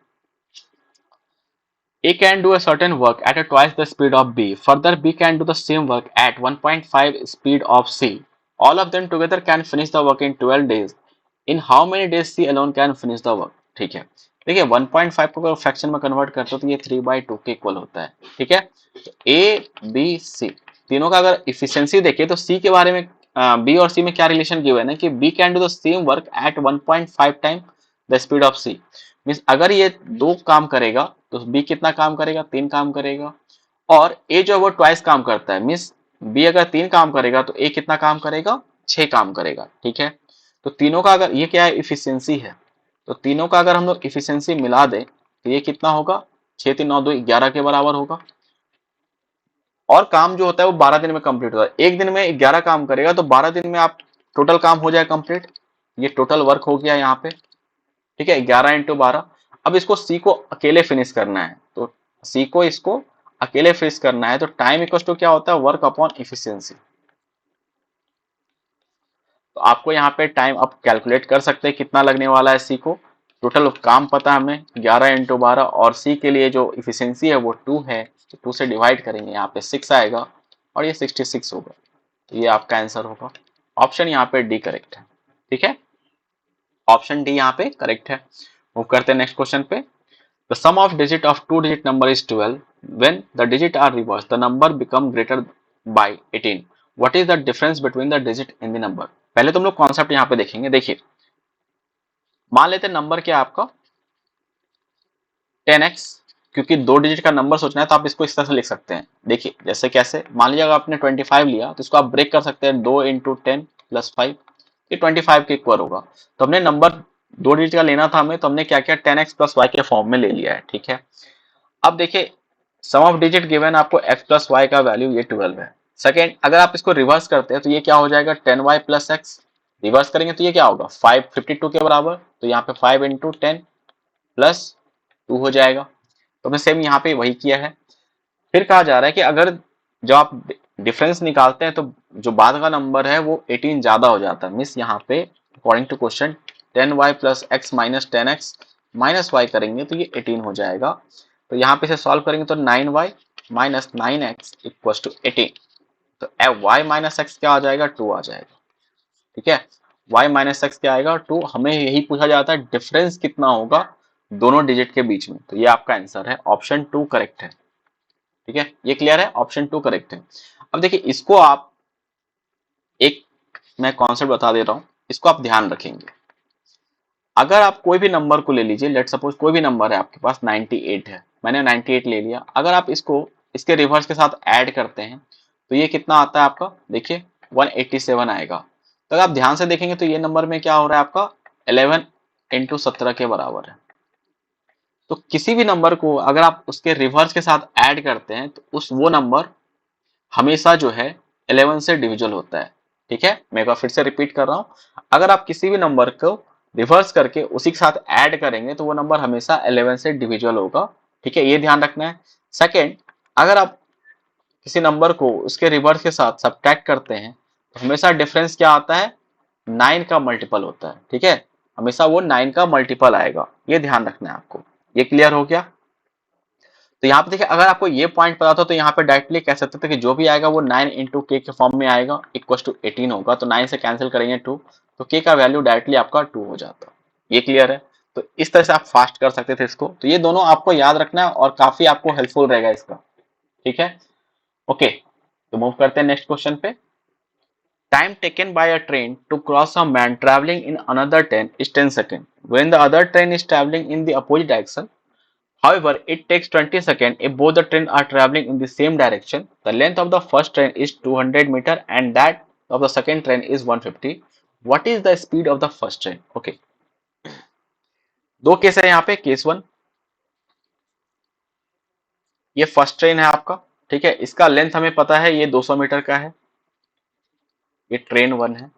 [SPEAKER 1] A can do a certain work at a twice the speed of B. Further, B can do the same work at 1.5 speed of C. All of them together can finish the work in 12 days. In how many days C alone can finish the work? ठीक है, देखिए 1.5 को अगर फ्रैक्शन में कन्वर्ट करते हो तो ये 3/2 के इक्वल होता है। ठीक है, तो A B C तीनों का अगर इफिशियंसी देखें तो C के बारे में, B और C में क्या रिलेशन गिवन है कि B can do the same work at 1.5 time the speed of C। Means अगर ये 2 काम करेगा तो बी कितना काम करेगा, 3 काम करेगा। और ए जो है वो ट्वाइस काम करता है, मीन्स बी अगर 3 काम करेगा तो ए कितना काम करेगा, 6 काम करेगा। ठीक है, तो तीनों का अगर ये क्या है, इफिशियंसी है, तो तीनों का अगर हम लोग इफिशियंसी मिला दें तो ये कितना होगा, 6 3 9 2 11 के बराबर होगा। और काम जो होता है वो 12 दिन में कंप्लीट होता है। एक दिन में 11 काम करेगा तो 12 दिन में आप टोटल काम हो जाए कंप्लीट। ये टोटल वर्क हो गया यहाँ पे। ठीक है, 11 × 12। अब इसको सी को अकेले फिनिश करना है, तो सी को इसको अकेले फिनिश करना है, तो टाइम इक्वल टू क्या होता है, वर्क अपॉन इफिशियंसी। तो आपको यहाँ पे टाइम आप कैलकुलेट कर सकते हैं कितना लगने वाला है सी को। टोटल काम पता है हमें 11 × 12, और सी के लिए जो इफिशियंसी है वो 2 है, तो 2 से डिवाइड करेंगे, यहाँ पे 6 आएगा और ये 66 होगा। तो ये आपका आंसर होगा। ऑप्शन यहाँ पे डी करेक्ट है। ठीक है, ऑप्शन डी यहाँ पे करेक्ट है। मूव करते हैं नेक्स्ट क्वेश्चन पे। The sum of digit of two digit number is 12 when the digit are reverse the number become greater by 18। What is the difference between the digit in the number. पहले तुम लोग कॉन्सेप्ट यहाँ पे देखेंगे। देखिए, मान लेते हैं नंबर क्या है आपका 10x, क्योंकि 2 डिजिट का नंबर सोचना है तो आप इसको इस तरह से लिख सकते हैं। देखिए जैसे कैसे, मान लीजिए अगर आपने 25 लिया तो इसको आप ब्रेक कर सकते हैं, 2 × 10 + 5, ये 25 के इक्वल होगा। तो हमने नंबर 2 डिजिट का लेना था हमें, तो हमने क्या किया, 10x + y के फॉर्म में ले लिया है। ठीक है, अब देखिए सम ऑफ डिजिट गिवन आपको x + y का वैल्यू ये 12 है। सेकेंड, अगर आप इसको रिवर्स करते हैं तो ये क्या हो जाएगा, 10y + x। रिवर्स करेंगे तो ये क्या होगा, 552 के बराबर। तो यहाँ पे 5 × 10 + 2 हो जाएगा। तो हमने सेम यहाँ पे वही किया है। फिर कहा जा रहा है कि अगर जब आप डिफरेंस निकालते हैं तो जो बाद का नंबर है वो 18 ज्यादा हो जाता है। मीन्स यहाँ पे according to question 10y + x - 10x - y करेंगे तो ये 18 हो जाएगा। तो यहाँ पे से सॉल्व करेंगे तो 9y - 9x = 18। तो y - x क्या आ जाएगा, 2 आ जाएगा। ठीक है, y - x क्या आएगा, 2। हमें यही पूछा जाता है डिफरेंस कितना होगा दोनों डिजिट के बीच में, तो ये आपका आंसर है, ऑप्शन 2 करेक्ट है। ठीक है, ये क्लियर है, ऑप्शन 2 करेक्ट है। अब देखिए इसको आप एक, मैं कॉन्सेप्ट बता दे रहा हूं, इसको आप ध्यान रखेंगे। अगर आप कोई भी नंबर को ले लीजिए, लेट सपोज कोई भी नंबर है आपके पास 98 है, मैंने 98 ले लिया। अगर आप इसको इसके रिवर्स के साथ ऐड करते हैं तो ये कितना आता है आपका, देखिए 187 आएगा। तो अगर आप ध्यान से देखेंगे तो ये नंबर में क्या हो रहा है आपका, 11 × 17 के बराबर है। तो किसी भी नंबर को अगर आप उसके रिवर्स के साथ ऐड करते हैं तो उस वो नंबर हमेशा जो है 11 से डिविजल होता है। ठीक है, मैं एक बार फिर से रिपीट कर रहा हूं, अगर आप किसी भी नंबर को रिवर्स करके उसी के साथ ऐड करेंगे तो वो नंबर हमेशा 11 से डिविजल होगा। ठीक है, ये ध्यान रखना है। सेकेंड, अगर आप किसी नंबर को उसके रिवर्स के साथ सब्ट्रैक्ट करते हैं तो हमेशा डिफरेंस क्या आता है, 9 का मल्टीपल होता है। ठीक है, हमेशा वो 9 का मल्टीपल आएगा, ये ध्यान रखना है आपको। ये क्लियर हो गया। तो यहाँ पे देखिए अगर आपको ये पॉइंट पता था तो यहाँ पे डायरेक्टली कह सकते थे कि जो भी आएगा वो 9 × k के फॉर्म में आएगा, = 18 होगा। तो 9 से कैंसिल करेंगे 2, तो k का वैल्यू डायरेक्टली आपका 2 हो जाता। ये क्लियर है। तो इस तरह से आप फास्ट कर सकते थे इसको। तो ये दोनों आपको याद रखना है और काफी आपको हेल्पफुल रहेगा इसका। ठीक है, ओके, तो मूव करते हैं नेक्स्ट क्वेश्चन पे। Time taken by a train to cross a man travelling in another train is 10 second when the other train is travelling in the opposite direction. However, it takes 20 seconds if both the trains are traveling in the same direction. The length of the first train is 200 meter and that of the second train is 150. What is the speed of the first train? Okay. दो केस है यहाँ पे। केस 1, ये फर्स्ट ट्रेन है आपका। ठीक है, इसका लेंथ हमें पता है ये 200 मीटर का है। ये ट्रेन 1 है।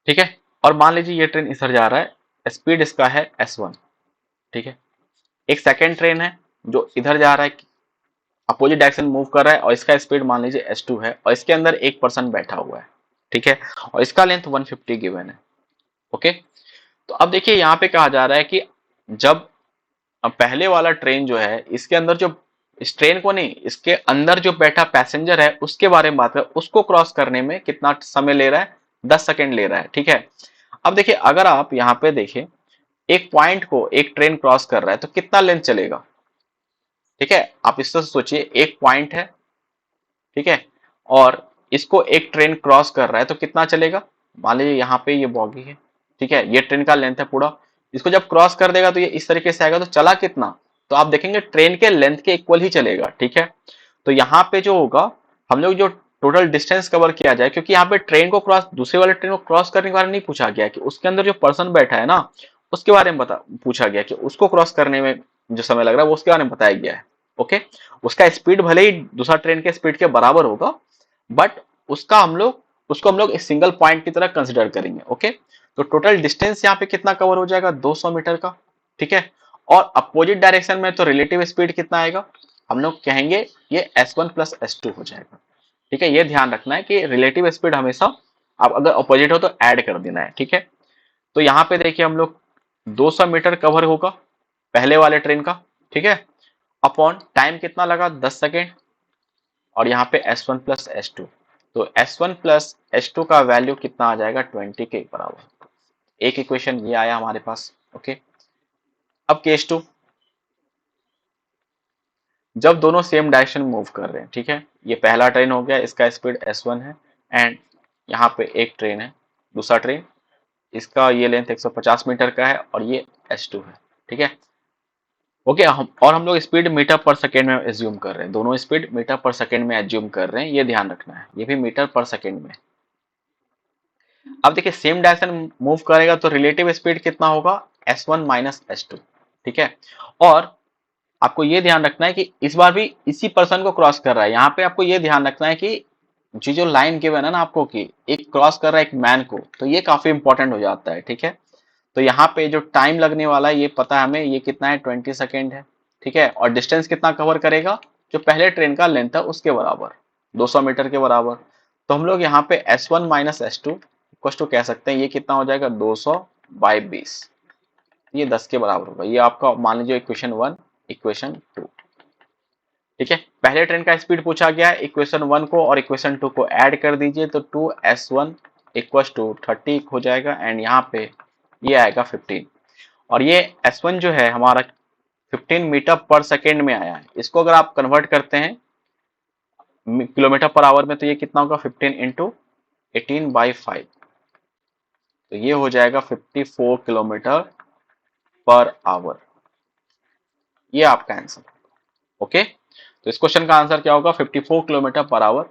[SPEAKER 1] ठीक है, और मान लीजिए ये ट्रेन इधर जा रहा है, स्पीड इसका है S1। ठीक है, एक सेकेंड ट्रेन है जो इधर जा रहा है, अपोजिट डायरेक्शन मूव कर रहा है, और इसका स्पीड मान लीजिए S2 है और इसके अंदर एक पर्सन बैठा हुआ है। ठीक है, और इसका लेंथ 150 गिवन है। ओके, तो अब देखिए यहाँ पे कहा जा रहा है कि जब पहले वाला ट्रेन जो है इसके अंदर जो, इस ट्रेन को नहीं, इसके अंदर जो बैठा पैसेंजर है उसके बारे में बात करें, उसको क्रॉस करने में कितना समय ले रहा है, 10 सेकेंड ले रहा है। ठीक है, अब देखिए अगर आप यहाँ पे देखिए एक पॉइंट को एक ट्रेन क्रॉस कर रहा है तो कितना लेंथ चलेगा। ठीक है, आप इस तरह से सोचिए, एक पॉइंट है, ठीक है, और इसको एक ट्रेन क्रॉस कर रहा है तो कितना चलेगा। मान लीजिए यहाँ पे ये बॉगी है। ठीक है, ये ट्रेन का लेंथ है पूरा, इसको जब क्रॉस कर देगा तो ये इस तरीके से आएगा, तो चला कितना, तो आप देखेंगे ट्रेन के लेंथ के इक्वल ही चलेगा, ठीक है। तो यहाँ पे जो होगा, हम लोग जो टोटल डिस्टेंस कवर किया जाए, क्योंकि यहाँ पे ट्रेन को क्रॉस, दूसरे वाले ट्रेन को क्रॉस करने के बारे में नहीं पूछा गया कि उसके अंदर जो पर्सन बैठा है ना, उसके बारे में पूछा गया कि उसको क्रॉस करने में जो समय लग रहा है वो उसके बारे में बताया गया है। ओके, उसका स्पीड भले ही दूसरा ट्रेन के स्पीड के बराबर होगा, बट उसको हम लोग एक सिंगल पॉइंट की तरह कंसिडर करेंगे। ओके, तो टोटल डिस्टेंस यहाँ पे कितना कवर हो जाएगा, 200 मीटर का, ठीक है। और अपोजिट डायरेक्शन में तो रिलेटिव स्पीड कितना आएगा, हम लोग कहेंगे ये S1 प्लस S2 हो जाएगा, ठीक है। ये ध्यान रखना है कि रिलेटिव स्पीड हमेशा आप अगर अपोजिट हो तो ऐड कर देना है, ठीक है। तो यहाँ पे देखिए हम लोग 200 मीटर कवर होगा पहले वाले ट्रेन का, ठीक है। अपॉन टाइम कितना लगा, 10 सेकेंड, और यहाँ पे S1 प्लस S2, तो S1 प्लस S2 का वैल्यू कितना आ जाएगा, 20 के बराबर। एक इक्वेशन ये आया हमारे पास। ओके, अब केस 2, जब दोनों सेम डायरेक्शन मूव कर रहे हैं, ठीक है। ये पहला ट्रेन हो गया, इसका स्पीड S1 है, एंड यहाँ पे एक ट्रेन है, दूसरा ट्रेन, इसका ये लेंथ 150 मीटर का है और ये S2 है, ठीक है। ओके, हम लोग स्पीड मीटर पर सेकेंड में एज्यूम कर रहे हैं, दोनों स्पीड मीटर पर सेकेंड में एज्यूम कर रहे हैं, ये ध्यान रखना है, ये भी मीटर पर सेकेंड में। अब देखिए सेम डायरेक्शन मूव करेगा तो रिलेटिव स्पीड कितना होगा, S1 माइनस S2, ठीक है। और आपको ये ध्यान रखना है कि इस बार भी इसी पर्सन को क्रॉस कर रहा है, यहाँ पे आपको ये ध्यान रखना है कि जो लाइन गिवन है ना आपको कि एक क्रॉस कर रहा है एक मैन को, तो ये काफी इंपॉर्टेंट हो जाता है, ठीक है। तो यहाँ पे जो टाइम लगने वाला है ये पता है हमें, ये कितना है, 20 सेकेंड है, ठीक है। और डिस्टेंस कितना कवर करेगा, जो पहले ट्रेन का लेंथ है उसके बराबर, 200 मीटर के बराबर। तो हम लोग यहाँ पे S1 minus S2 equal to कह सकते हैं, ये कितना हो जाएगा, 200 बाई 20, ये 10 के बराबर होगा। ये आपका मान लीजिए इक्वेशन 1, इक्वेशन 2, ठीक है। पहले ट्रेन का स्पीड पूछा गया है, इक्वेशन 1 को और इक्वेशन 2 को ऐड कर दीजिए तो 2S1 इक्वल टू 30 हो जाएगा, एंड यहाँ पे ये आएगा 15। और ये S1 जो है हमारा 15 मीटर पर सेकेंड में आया है, इसको अगर आप कन्वर्ट करते हैं किलोमीटर पर आवर में तो ये कितना होगा, 15 इंटू 18/5, तो ये हो जाएगा 54 किलोमीटर पर आवर, ये आपका आंसर। ओके, तो इस क्वेश्चन का आंसर क्या होगा, 54 किलोमीटर पर आवर।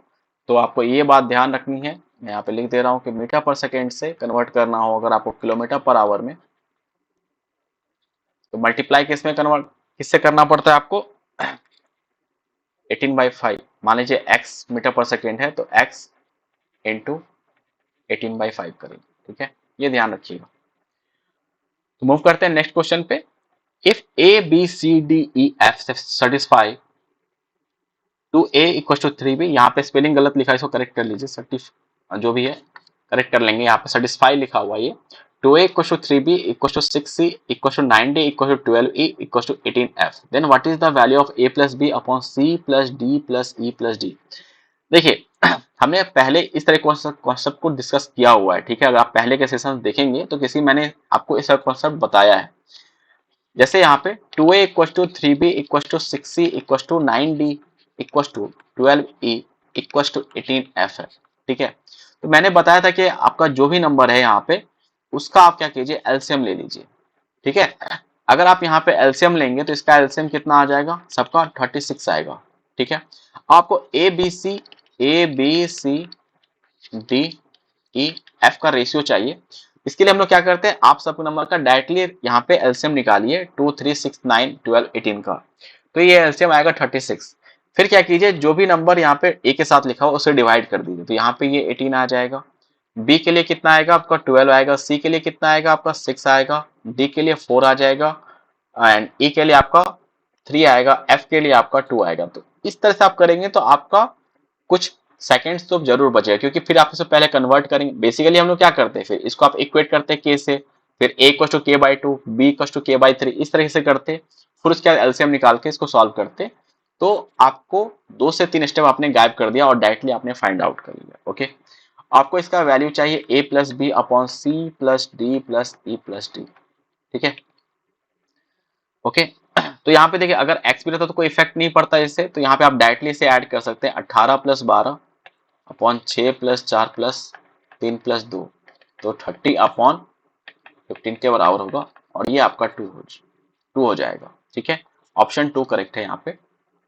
[SPEAKER 1] तो आपको ये बात ध्यान रखनी है, मैं यहाँ पे लिख दे रहा हूँ कि मीटर पर सेकेंड से कन्वर्ट करना हो अगर आपको किलोमीटर पर आवर में, तो मल्टीप्लाई किससे करना पड़ता है आपको, 18/5। मान लीजिए x मीटर पर सेकेंड है तो x इंटू 18/5 करेंगे, ठीक है। ये ध्यान रखिएगा। तो मूव करते हैं नेक्स्ट क्वेश्चन पे। If ABCDEF satisfy two A equal to 3B, यहाँ पे स्पेलिंग गलत लिखा है, इसको करेक्ट कर लीजिए, जो भी है करेक्ट कर लेंगे। यहाँ पे सेटिस्फाई लिखा हुआ है, ये two A equal to 3B equal to 6C equal to 9D equal to 12E equal to 18F, then what is the value of A plus B upon C plus D plus E plus D। देखिए हमने पहले इस तरह कॉन्सेप्ट को डिस्कस किया हुआ है, ठीक है। अगर आप पहले के सेशन देखेंगे तो मैंने आपको इस कॉन्सेप्ट बताया है। जैसे यहाँ पे 2A equal to 3B equal to 6C equal to 9D equal to 12E equal to 18F है, ठीक है। तो मैंने बताया था कि आपका जो भी नंबर है यहाँ पे उसका आप क्या कीजिए, एलसीएम ले लीजिए, ठीक है। अगर आप यहाँ पे एलसीएम लेंगे तो इसका एलसीएम कितना आ जाएगा, सबका 36 आएगा, ठीक है। आपको A B C D E F का रेशियो चाहिए। इसके लिए हम लोग क्या करते हैं, आप सब नंबर का डायरेक्टली यहाँ पे एलसीएम निकालिए, 2 3 6 9 12 18 का, तो ये एलसीएम आएगा 36। फिर क्या कीजिए, जो भी नंबर यहाँ पे ए के साथ लिखा हो उसे डिवाइड कर दीजिए, तो यहाँ पे ये 18 आ जाएगा। बी के लिए कितना आएगा आपका, 12 आएगा। सी के लिए कितना आएगा आपका, 6 आएगा। डी के लिए 4 आ जाएगा, एंड ई के लिए आपका 3 आएगा। एफ के लिए आपका 2 आएगा। तो इस तरह से आप करेंगे तो आपका कुछ सेकेंड्स तो जरूर बचेगा, क्योंकि फिर आप इसे पहले कन्वर्ट करेंगे। बेसिकली हम लोग क्या करते हैं, फिर इसको आप इक्वेट करते हैं के से, फिर ए इक्वल टू के बाई 2, बी इक्वल टू के बाई 3, इस तरह से करते, फिर उसके बाद एलसीएम निकाल के इसको सॉल्व करते। तो आपको 2 से 3 स्टेप आपने गायब कर दिया और डायरेक्टली आपने फाइंड आउट कर लिया। ओके, आपको इसका वैल्यू चाहिए A plus B upon C plus D plus E plus D, ठीक है। ओके, तो यहाँ पे देखिए अगर एक्स भी रहता तो कोई इफेक्ट नहीं पड़ता इससे, तो यहाँ पे आप डायरेक्टली इसे ऐड कर सकते हैं, 18 plus 12 upon 6 plus 4 plus 3 plus 2, तो 30 अपॉन 15 के बराबर होगा, और ये आपका 2 हो जाएगा, ठीक है। ऑप्शन 2 करेक्ट है यहाँ पे,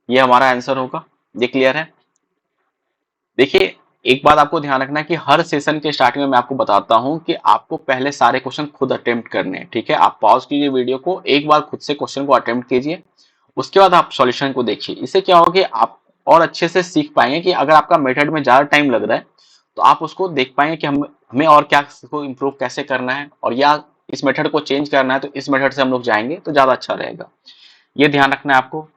[SPEAKER 1] ये हमारा आंसर होगा। ये क्लियर है। देखिए एक बात आपको ध्यान रखना है कि हर सेशन के स्टार्टिंग में मैं आपको बताता हूं कि आपको पहले सारे क्वेश्चन खुद अटेम्प्ट करने हैं, ठीक है। आप पॉज कीजिए वीडियो को, एक बार खुद से क्वेश्चन को अटेम्प्ट कीजिए, उसके बाद आप सॉल्यूशन को देखिए। इससे क्या होगा कि आप और अच्छे से सीख पाएंगे कि अगर आपका मेथड में ज्यादा टाइम लग रहा है तो आप उसको देख पाएंगे कि हमें और क्या को इम्प्रूव कैसे करना है, और या इस मेथड को चेंज करना है तो इस मेथड से हम लोग जाएंगे तो ज्यादा अच्छा रहेगा। ये ध्यान रखना है आपको।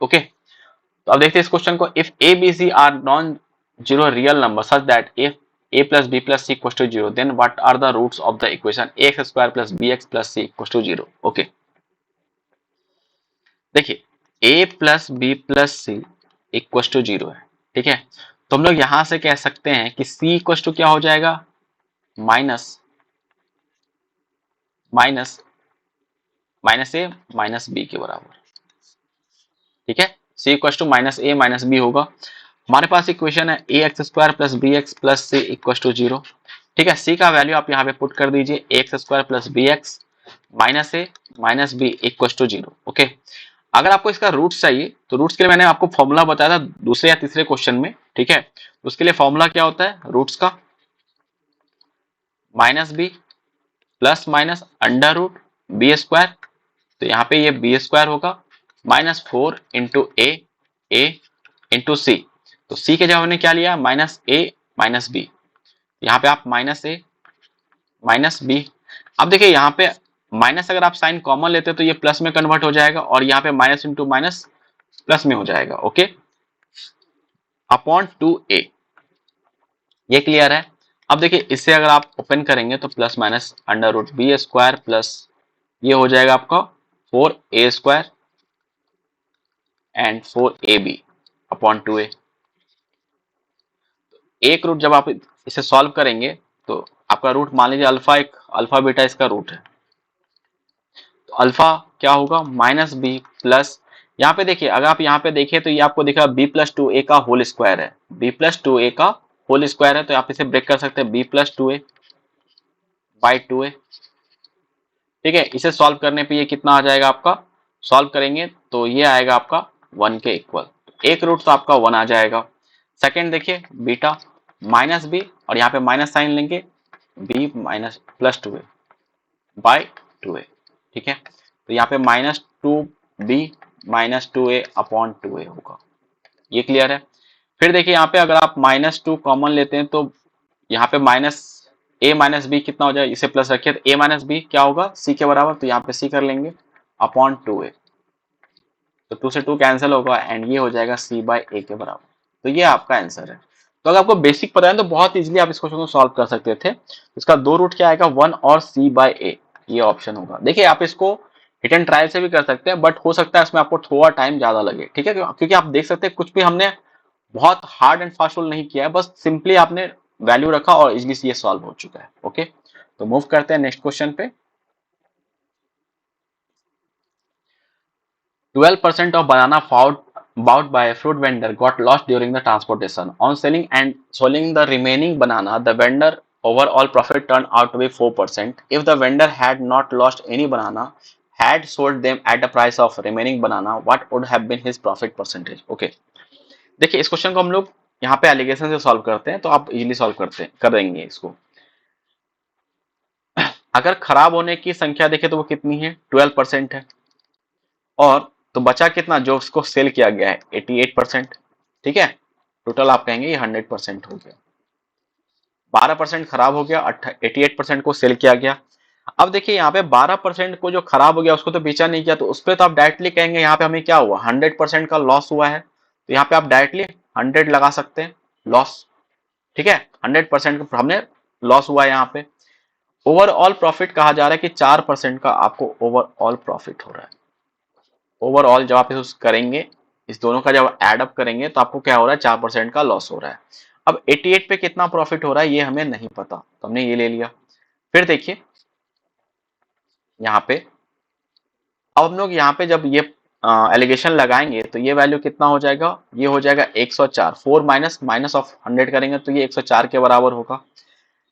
[SPEAKER 1] ओके, तो अब देखते हैं इस क्वेश्चन को। If a B c are non zero real number such that if a plus b plus c equals to 0 then what are the roots of the equation ax square plus bx plus c equals to 0। Okay, देखिए a plus b plus c equals to 0 है, ठीक है। तो हम लोग यहां से कह सकते हैं कि c equals to क्या हो जाएगा, minus minus minus A minus B के बराबर, ठीक है। c equal to minus A minus B होगा। हमारे पास इक्वेशन है A x square plus B x plus C equal to 0, ठीक है। c का वैल्यू आप यहाँ पे पुट कर दीजिए, A x square plus B X minus A minus B equal to 0। Okay, अगर आपको इसका रूट्स चाहिए तो रूट्स के लिए मैंने आपको फॉर्मूला बताया था दूसरे या तीसरे क्वेश्चन में, ठीक है। उसके लिए फॉर्मूला क्या होता है रूट्स का, minus B plus minus under root B square, तो यहाँ पे ये बी स्क्वायर होगा minus 4 into A into C. तो सी के जगह हमने क्या लिया, माइनस ए माइनस बी, यहाँ पे आप माइनस ए माइनस बी। अब देखिए यहाँ पे माइनस अगर आप साइन कॉमन लेते तो ये प्लस में कन्वर्ट हो जाएगा, और यहाँ पे माइनस इंटू माइनस प्लस में हो जाएगा। ओके, अपॉन 2a, ये क्लियर है। अब देखिए इससे अगर आप ओपन करेंगे तो plus minus under root B square plus ये हो जाएगा आपका 4a square and 4ab upon 2a। एक रूट जब आप इसे सॉल्व करेंगे तो आपका रूट मान लीजिए अल्फा, एक अल्फा बीटा इसका रूट है, तो अल्फा क्या होगा माइनस बी प्लस, यहाँ पे देखिए अगर आप यहाँ पे देखिए तो ये आपको दिखा बी प्लस टू ए का होल स्क्वायर है, बी प्लस टू ए का होल स्क्वायर है, तो आप इसे ब्रेक कर सकते हैं B plus two A by two A, ठीक है। इसे सॉल्व करने पे ये कितना आ जाएगा आपका, सॉल्व करेंगे तो ये आएगा आपका 1 के इक्वल, एक रूट तो आपका 1 आ जाएगा। सेकेंड देखिए बीटा माइनस बी, और यहाँ पे माइनस साइन लेंगे B minus plus two A by two A, ठीक है। तो यहाँ पे minus two B minus two A upon two A होगा, ये क्लियर है। फिर देखिए यहाँ पे अगर आप माइनस टू कॉमन लेते हैं तो यहाँ पे माइनस ए माइनस बी कितना हो जाएगा, इसे प्लस रखिए तो ए माइनस बी क्या होगा सी के बराबर, तो यहाँ पे सी कर लेंगे अपॉन टू ए, तो टू से टू कैंसिल होगा एंड ये हो जाएगा सी बाई ए के बराबर। तो ये आपका आंसर है। तो अगर आपको बेसिक पता है तो बहुत इजीली आप इस क्वेश्चन को सॉल्व कर सकते थे। इसका दो रूट क्या आएगा 1 और सी बाई ए, ये ऑप्शन होगा। देखिए आप इसको हिट एंड ट्रायल से भी कर सकते हैं, बट हो सकता है इसमें आपको थोड़ा टाइम ज्यादा लगे, ठीक है, क्योंकि आप देख सकते हैं कुछ भी हमने बहुत हार्ड एंड फास्ट रूल नहीं किया है, बस सिंपली आपने वैल्यू रखा और इजीली से ये सॉल्व हो चुका है। ओके, तो मूव करते हैं नेक्स्ट क्वेश्चन पे। 12% of banana bought by a fruit vendor got lost during the transportation. On selling the remaining banana, the vendor overall profit turned out to be 4%. If the vendor had not lost any banana, had sold them at the price of remaining banana, what would have been his profit percentage? Okay, देखिए इस क्वेश्चन को हम लोग यहाँ पे एलिगेशन से सॉल्व करते हैं, तो आप इजीली सॉल्व कर देंगे इसको। अगर खराब होने की संख्या देखें तो वो कितनी है 12% है, और तो बचा कितना जो उसको सेल किया गया है 88%, ठीक है। टोटल आप कहेंगे ये 100% हो गया, 12% खराब हो गया, 88% को सेल किया गया। अब देखिए यहाँ पे 12% को जो खराब हो गया उसको तो बेचा नहीं किया, तो उस पर तो आप डायरेक्टली कहेंगे यहाँ पे हमें क्या हुआ 100% का लॉस हुआ है, तो यहाँ पे आप डायरेक्टली 100 लगा सकते हैं लॉस, ठीक है। 100% का हमने लॉस हुआ है यहाँ पे। ओवरऑल प्रॉफिट कहा जा रहा है कि 4% का आपको ओवरऑल प्रॉफिट हो रहा है। ओवरऑल जब आप इसे करेंगे, इस दोनों का जब एड अप करेंगे तो आपको क्या हो रहा है 4% का लॉस हो रहा है। अब 88 पे कितना प्रॉफिट हो रहा है ये हमें नहीं पता, तो हमने ये ले लिया। फिर देखिए यहाँ पे अब हम लोग यहाँ पे जब ये एलिगेशन लगाएंगे तो ये वैल्यू कितना हो जाएगा, ये हो जाएगा 104, 4 माइनस माइनस ऑफ 100 करेंगे तो ये 104 के बराबर होगा।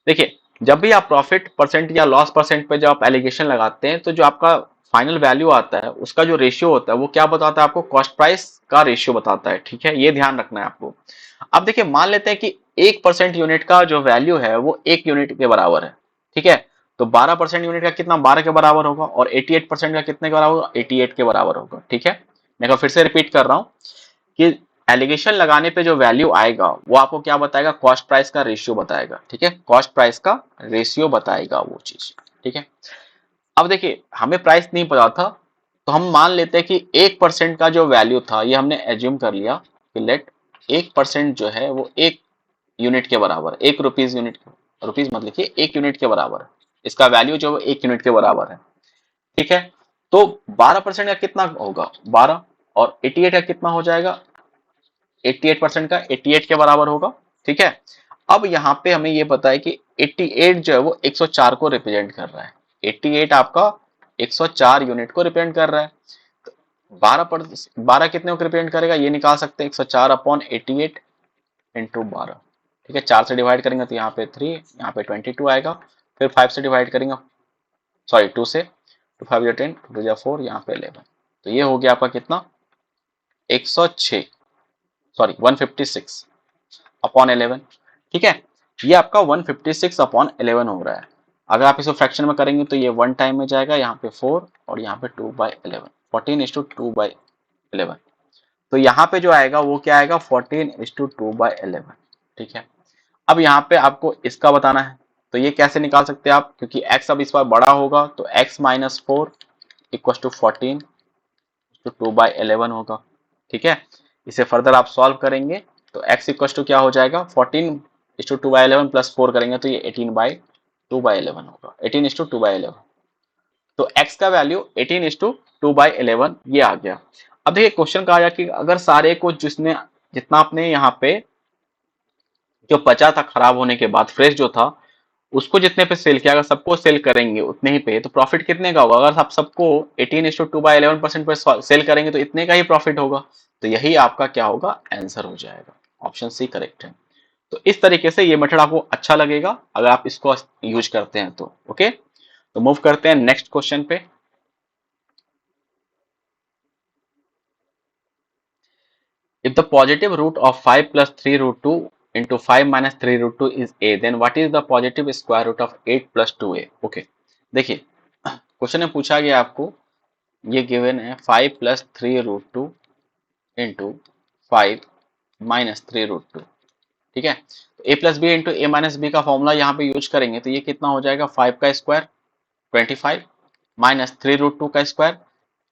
[SPEAKER 1] देखिए जब भी आप प्रॉफिट परसेंट या लॉस परसेंट पे जब आप एलिगेशन लगाते हैं तो जो आपका फाइनल वैल्यू आता है उसका जो रेशियो होता है वो क्या बताता है आपको, कॉस्ट प्राइस का रेशियो बताता है। ठीक है, ये ध्यान रखना है आपको। अब देखिए मान लेते हैं कि 1% यूनिट का जो वैल्यू है वो 1 यूनिट के बराबर है। ठीक है, तो 12% यूनिट का कितना, 12 के बराबर होगा, और 88% का कितने के बराबर होगा, 88 के बराबर होगा। ठीक है, मैं एक बार फिर से रिपीट कर रहा हूँ कि एलिगेशन लगाने पे जो वैल्यू आएगा वो आपको क्या बताएगा, कॉस्ट प्राइस का रेशियो बताएगा। ठीक है, कॉस्ट प्राइस का रेशियो बताएगा वो चीज। ठीक है, अब देखिए हमें प्राइस नहीं पता था, तो हम मान लेते हैं कि 1% का जो वैल्यू था, ये हमने एज्यूम कर लिया कि लेट 1% जो है वो 1 यूनिट के बराबर, 1 रुपीज यूनिट, रुपीज मत लिखिए, 1 यूनिट के बराबर है। इसका वैल्यू जो है 1 यूनिट के बराबर है। ठीक है, तो 12% का कितना होगा, 12, और 88 का कितना हो जाएगा, 88% का 88 के बराबर होगा। ठीक है, अब यहाँ पे हमें ये पता है कि 88 जो है वो 104 को रिप्रेजेंट कर रहा है। 88 आपका 104 यूनिट को रिप्रेजेंट कर रहा है। 12 कितने को रिप्रेजेंट करेगा, ये निकाल सकते हैं, 104 अपॉन 88 इंटू 12। ठीक है, 4 से डिवाइड करेंगे तो यहाँ पे 3, यहाँ पे 22 आएगा। फिर 5 से डिवाइड करेंगे, सॉरी 2 से, 2 5 या 10, 2 या 4, यहाँ पे 11। तो ये हो गया आपका कितना, 106, सॉरी 156 अपॉन 11। ठीक है, ये आपका 156 अपॉन 11 हो रहा है। अगर आप इसको फ्रैक्शन में करेंगे तो ये 1 टाइम में जाएगा, यहाँ पे 4 और यहाँ पे 2/11, 14:2/11। तो यहाँ पे जो आएगा वो क्या आएगा, 14:2/11। ठीक है, अब यहाँ पे आपको इसका बताना है, तो ये कैसे निकाल सकते हैं आप, क्योंकि x अब इस बार बड़ा होगा, तो x-4 इक्व टू 14:2/11 होगा। ठीक है, इसे फर्दर आप सॉल्व करेंगे तो x इक्व टू क्या हो जाएगा, 14:2/11 प्लस 4 करेंगे तो ये 18/2/11 होगा, 18:2/11। तो x का वैल्यू 18:2/11 ये आ गया। अब देखिए क्वेश्चन कहा गया कि अगर सारे को जिसने, जितना आपने यहाँ पे जो बचा था खराब होने के बाद, फ्रेश जो था, उसको जितने पे सेल किया, अगर सबको सेल करेंगे उतने ही पे, तो प्रॉफिट कितने का होगा, अगर आप सबको 18:2/11% पे सेल करेंगे तो इतने का ही प्रॉफिट होगा। तो यही आपका क्या होगा, आंसर हो जाएगा, ऑप्शन सी करेक्ट है। तो इस तरीके से ये मेथड आपको अच्छा लगेगा अगर आप इसको यूज करते हैं तो। ओके, तो मूव करते हैं नेक्स्ट क्वेश्चन पे। If the positive root of 5 plus 3 root 2 into 5 minus 3 root 2 is a, then what is the positive square root of 8 plus 2a? Okay, देखिए क्वेश्चन में पूछा गया आपको, ये गिवन है 5 plus 3 root 2 into 5 minus 3 root 2। ठीक है, तो a plus B into A minus b का फॉर्मूला यहाँ पे यूज करेंगे तो ये कितना हो जाएगा, 5 का स्क्वायर 25 माइनस 3 रूट 2 का स्क्वायर,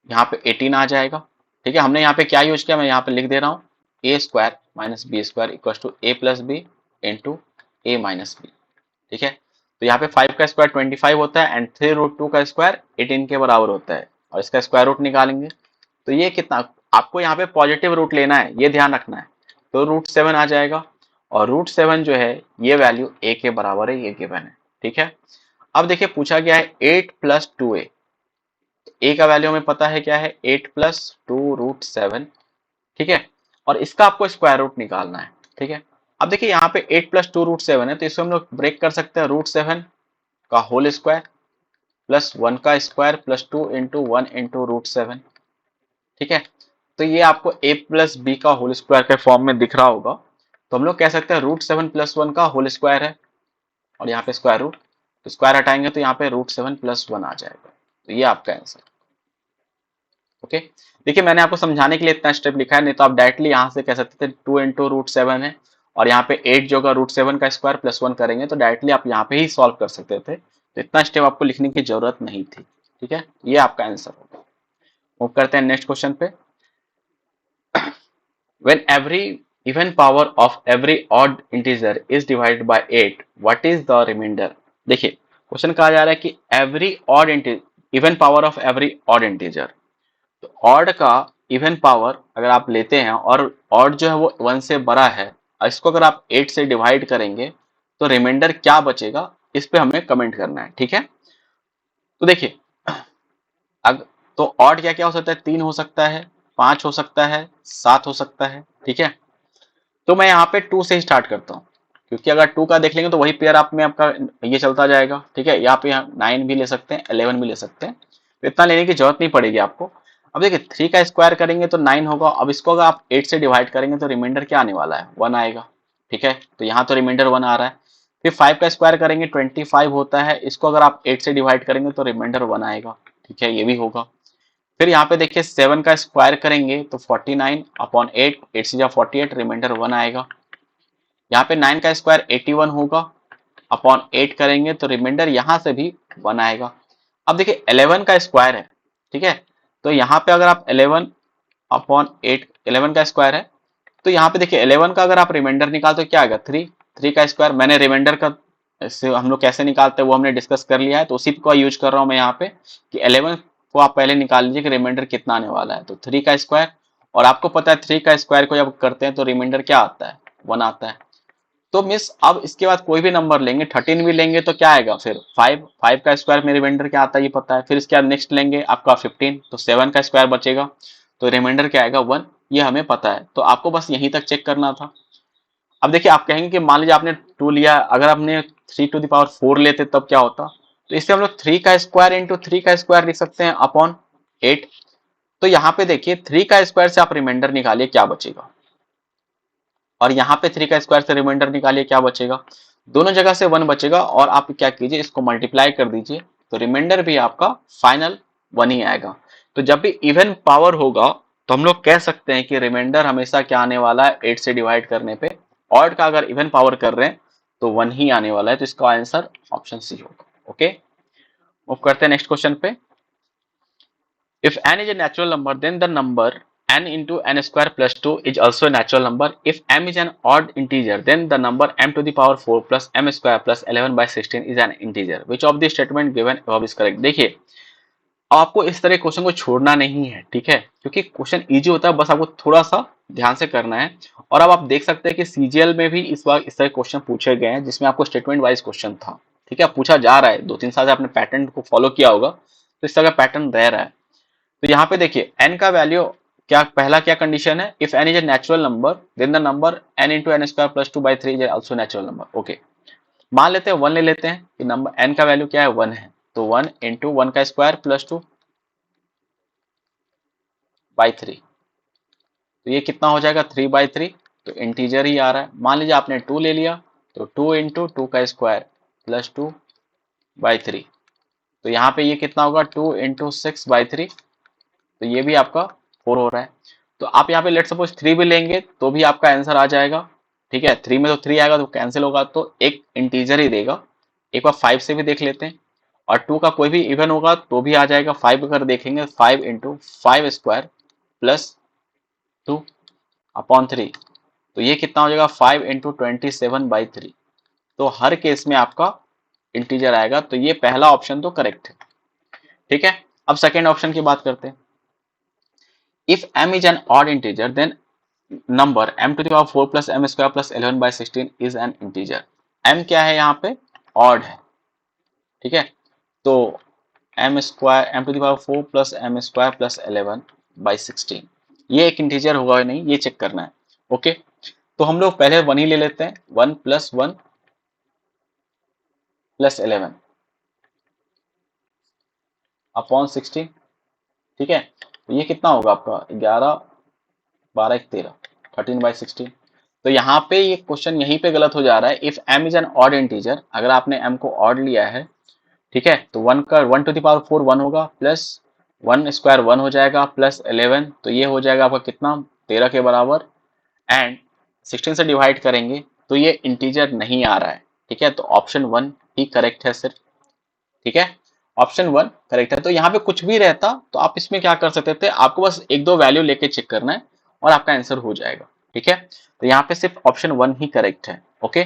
[SPEAKER 1] यहाँ पे 18 आ जाएगा। ठीक है, हमने यहाँ पे क्या यूज किया, मैं यहाँ पे लिख दे रहा हूँ, A square minus B square equal to A plus B into A minus B. ठीक है, तो यहाँ पे 5 का स्क्वायर 25 होता है एंड 3 रूट 2 का स्क्वायर 18 के बराबर होता है, और इसका स्क्वायर रूट निकालेंगे तो ये कितना, आपको यहाँ पे पॉजिटिव रूट लेना है, ये ध्यान रखना है। तो √7 आ जाएगा, और √7 जो है ये वैल्यू a के बराबर है, ये गिवन है। ठीक है, अब देखिए पूछा गया है 8 प्लस 2a, a का वैल्यू हमें पता है क्या है, 8 प्लस 2√7। ठीक है, और इसका आपको स्क्वायर रूट निकालना है। ठीक है, अब देखिए यहाँ पे 8 प्लस 2√7 है, तो इसको हम लोग ब्रेक कर सकते हैं, √7 का होल स्क्वायर प्लस 1 का स्क्वायर प्लस 2 इंटू 1 इंटू √7। ठीक है, तो ये आपको a प्लस बी का होल स्क्वायर के फॉर्म में दिख रहा होगा, तो हम लोग कह सकते हैं √7 प्लस 1 का होल स्क्वायर है, और यहाँ पे स्क्वायर रूट, तो स्क्वायर हटाएंगे तो यहाँ पे √7 प्लस 1 आ जाएगा। तो ये आपका आंसर। ओके, देखिए मैंने आपको समझाने के लिए इतना स्टेप लिखा है, नहीं तो आप डायरेक्टली यहाँ से कह सकते थे 2 इंटू √7 है, और यहाँ पे 8 जो होगा √7 का स्क्वायर प्लस 1 करेंगे तो डायरेक्टली आप यहाँ पे ही सॉल्व कर सकते थे, तो इतना स्टेप आपको लिखने की जरूरत नहीं थी। ठीक है, ये आपका आंसर होगा। मूव करते हैं नेक्स्ट क्वेश्चन पे। When every even power of every odd integer is divided by 8, what is the remainder? देखिए क्वेश्चन कहा जा रहा है कि every odd even power of every odd integer, तो ऑड का इवन पावर अगर आप लेते हैं और ऑड जो है वो 1 से बड़ा है, और इसको अगर आप 8 से डिवाइड करेंगे तो रिमाइंडर क्या बचेगा, इस पे हमें कमेंट करना है। ठीक है, तो देखिए अग तो ऑड क्या क्या हो सकता है, 3 हो सकता है, 5 हो सकता है, 7 हो सकता है। ठीक है, तो मैं यहाँ पे 2 से स्टार्ट करता हूँ, क्योंकि अगर 2 का देख लेंगे तो वही पेयर आप में आपका ये चलता जाएगा। ठीक है, यहाँ पे 9 भी ले सकते हैं, 11 भी ले सकते हैं, तो इतना लेने की जरूरत नहीं पड़ेगी आपको। अब देखिए 3 का स्क्वायर करेंगे तो 9 होगा। अब इसको अगर आप 8 से डिवाइड करेंगे तो रिमाइंडर क्या आने वाला है, 1 आएगा। ठीक है, तो यहाँ तो रिमाइंडर 1 आ रहा है। फिर 5 का स्क्वायर करेंगे 25 होता है, इसको अगर आप 8 से डिवाइड करेंगे तो रिमाइंडर 1 आएगा। ठीक है, ये भी होगा। फिर यहाँ पे देखिए 7 का स्क्वायर करेंगे तो 49 अपॉन 8, 8 से जा 48, रिमाइंडर 1 आएगा। यहाँ पे 9 का स्क्वायर 81 होगा, अपॉन 8 करेंगे तो रिमाइंडर यहाँ से भी 1 आएगा। अब देखिए 11 का स्क्वायर है, ठीक है, तो यहाँ पे अगर आप 11 अपॉन 8, 11 का स्क्वायर है, तो यहाँ पे देखिए 11 का अगर आप रिमाइंडर निकालते तो क्या आएगा 3, 3 का स्क्वायर। मैंने रिमाइंडर का से हम लोग कैसे निकालते हैं वो हमने डिस्कस कर लिया है, तो उसी को यूज कर रहा हूँ मैं यहाँ पे कि 11 को आप पहले निकाल लीजिए कि रिमाइंडर कितना आने वाला है, तो 3 का स्क्वायर। और आपको पता है 3 का स्क्वायर को जब करते हैं तो रिमाइंडर क्या आता है, 1 आता है। तो मिस अब इसके बाद कोई भी नंबर लेंगे, 13 भी लेंगे तो क्या आएगा फिर 5, 5 का स्क्वायर में रिमाइंडर क्या आता है ये पता है। फिर इसके बाद नेक्स्ट लेंगे आपका 15, तो 7 का स्क्वायर बचेगा, तो रिमाइंडर क्या आएगा 1, ये हमें पता है। तो आपको बस यहीं तक चेक करना था। अब देखिए आप कहेंगे कि मान लीजिए आपने 2 लिया, अगर आपने 3 to the power 4 लेते तब क्या होता, तो इससे हम लोग 3 का स्क्वायर इंटू 3 का स्क्वायर लिख सकते हैं अपॉन 8। तो यहाँ पे देखिए 3 का स्क्वायर से आप रिमाइंडर निकालिए क्या बचेगा, और यहाँ पे 3 का स्क्वायर से रिमाइंडर निकालिए क्या बचेगा, दोनों जगह से 1 बचेगा। और आप क्या कीजिए इसको मल्टीप्लाई कर दीजिए, तो रिमाइंडर भी आपका फाइनल 1 ही आएगा। तो जब भी इवन पावर होगा तो हम लोग कह सकते हैं कि रिमाइंडर हमेशा क्या आने वाला है 8 से डिवाइड करने पे। ऑड का अगर इवन पावर कर रहे हैं तो 1 ही आने वाला है, तो इसका आंसर ऑप्शन सी होगा। ओके, मूव करते हैं नेक्स्ट क्वेश्चन पे। If n is a natural number, then the number n into n square plus 2 is also a natural number. If m is an odd integer, then the number m to the power 4 plus m square plus 11 by 16 is an integer. Which of the statement given above is correct? देखिए आपको इस तरह क्वेश्चन को छोड़ना नहीं है, ठीक है, क्योंकि क्वेश्चन इजी होता है, बस आपको थोड़ा सा ध्यान से करना है। और अब आप देख सकते हैं कि सीजीएल में भी इस बार इस तरह क्वेश्चन पूछे गए हैं जिसमें आपको स्टेटमेंट वाइज क्वेश्चन था। ठीक है, पूछा जा रहा है, 2-3 साल से आपने पैटर्न को फॉलो किया होगा तो इस तरह का पैटर्न रह रहा है। तो यहाँ पे देखिए n का वैल्यू क्या, पहला क्या कंडीशन है, if n is a natural number then the number n into n square plus 2/3 is also natural number. Okay, मान लेते हैं 1 ले लेते हैं कि नंबर n का वैल्यू क्या है 1 है, तो 1 इंटू 1 का स्क्वायर प्लस 2/3, तो ये कितना हो जाएगा 3/3, तो इंटीजर ही आ रहा है। मान लीजिए आपने 2 ले लिया, तो 2 इंटू 2 का स्क्वायर प्लस 2/3, तो यहाँ पे ये कितना होगा 2 इंटू 6/3, तो ये भी आपका 4 हो रहा है। तो आप यहाँ पे लेट सपोज 3 भी लेंगे तो भी आपका आंसर आ जाएगा। ठीक है, 3 में तो 3 आएगा तो कैंसिल होगा, तो एक इंटीजर ही देगा। एक बार 5 से भी देख लेते हैं, और 2 का कोई भी इवन होगा तो भी आ जाएगा। 5 अगर देखेंगे 5 इंटू 5 स्क्वायर प्लस 2/3, तो ये कितना हो जाएगा 5 इंटू 27/3, तो हर केस में आपका इंटीजर आएगा। तो ये पहला ऑप्शन तो करेक्ट है। ठीक है, अब सेकेंड ऑप्शन की बात करते हैं। If m is an odd integer, then number m to the power 4 plus m square plus 11 by 16 is an integer. m क्या है यहाँ पे odd है, ठीक है, तो m square m to the power 4 plus m square plus 11 by 16 ये एक इंटीजर होगा नहीं, ये चेक करना है। ओके, तो हम लोग पहले 1 ही ले लेते हैं, 1 प्लस 1 प्लस 11 अपॉन 16। ठीक है, तो ये कितना होगा आपका 11 12 13, 13/16। तो यहाँ पे ये क्वेश्चन यहीं पे गलत हो जा रहा है। If m is an odd integer, अगर आपने m को ऑड लिया है, ठीक है, तो 1 का 1 टू द पावर 4 1 होगा, प्लस 1 स्क्वायर 1 हो जाएगा, प्लस 11, तो ये हो जाएगा आपका कितना 13 के बराबर। एंड 16 से डिवाइड करेंगे तो ये इंटीजर नहीं आ रहा है। ठीक है, तो ऑप्शन 1 ही करेक्ट है सिर्फ। ठीक है, ऑप्शन 1 करेक्ट है। तो यहाँ पे कुछ भी रहता तो आप इसमें क्या कर सकते थे, आपको बस एक दो वैल्यू लेके चेक करना है और आपका आंसर हो जाएगा। ठीक है, तो यहाँ पे सिर्फ ऑप्शन 1 ही करेक्ट है। ओके,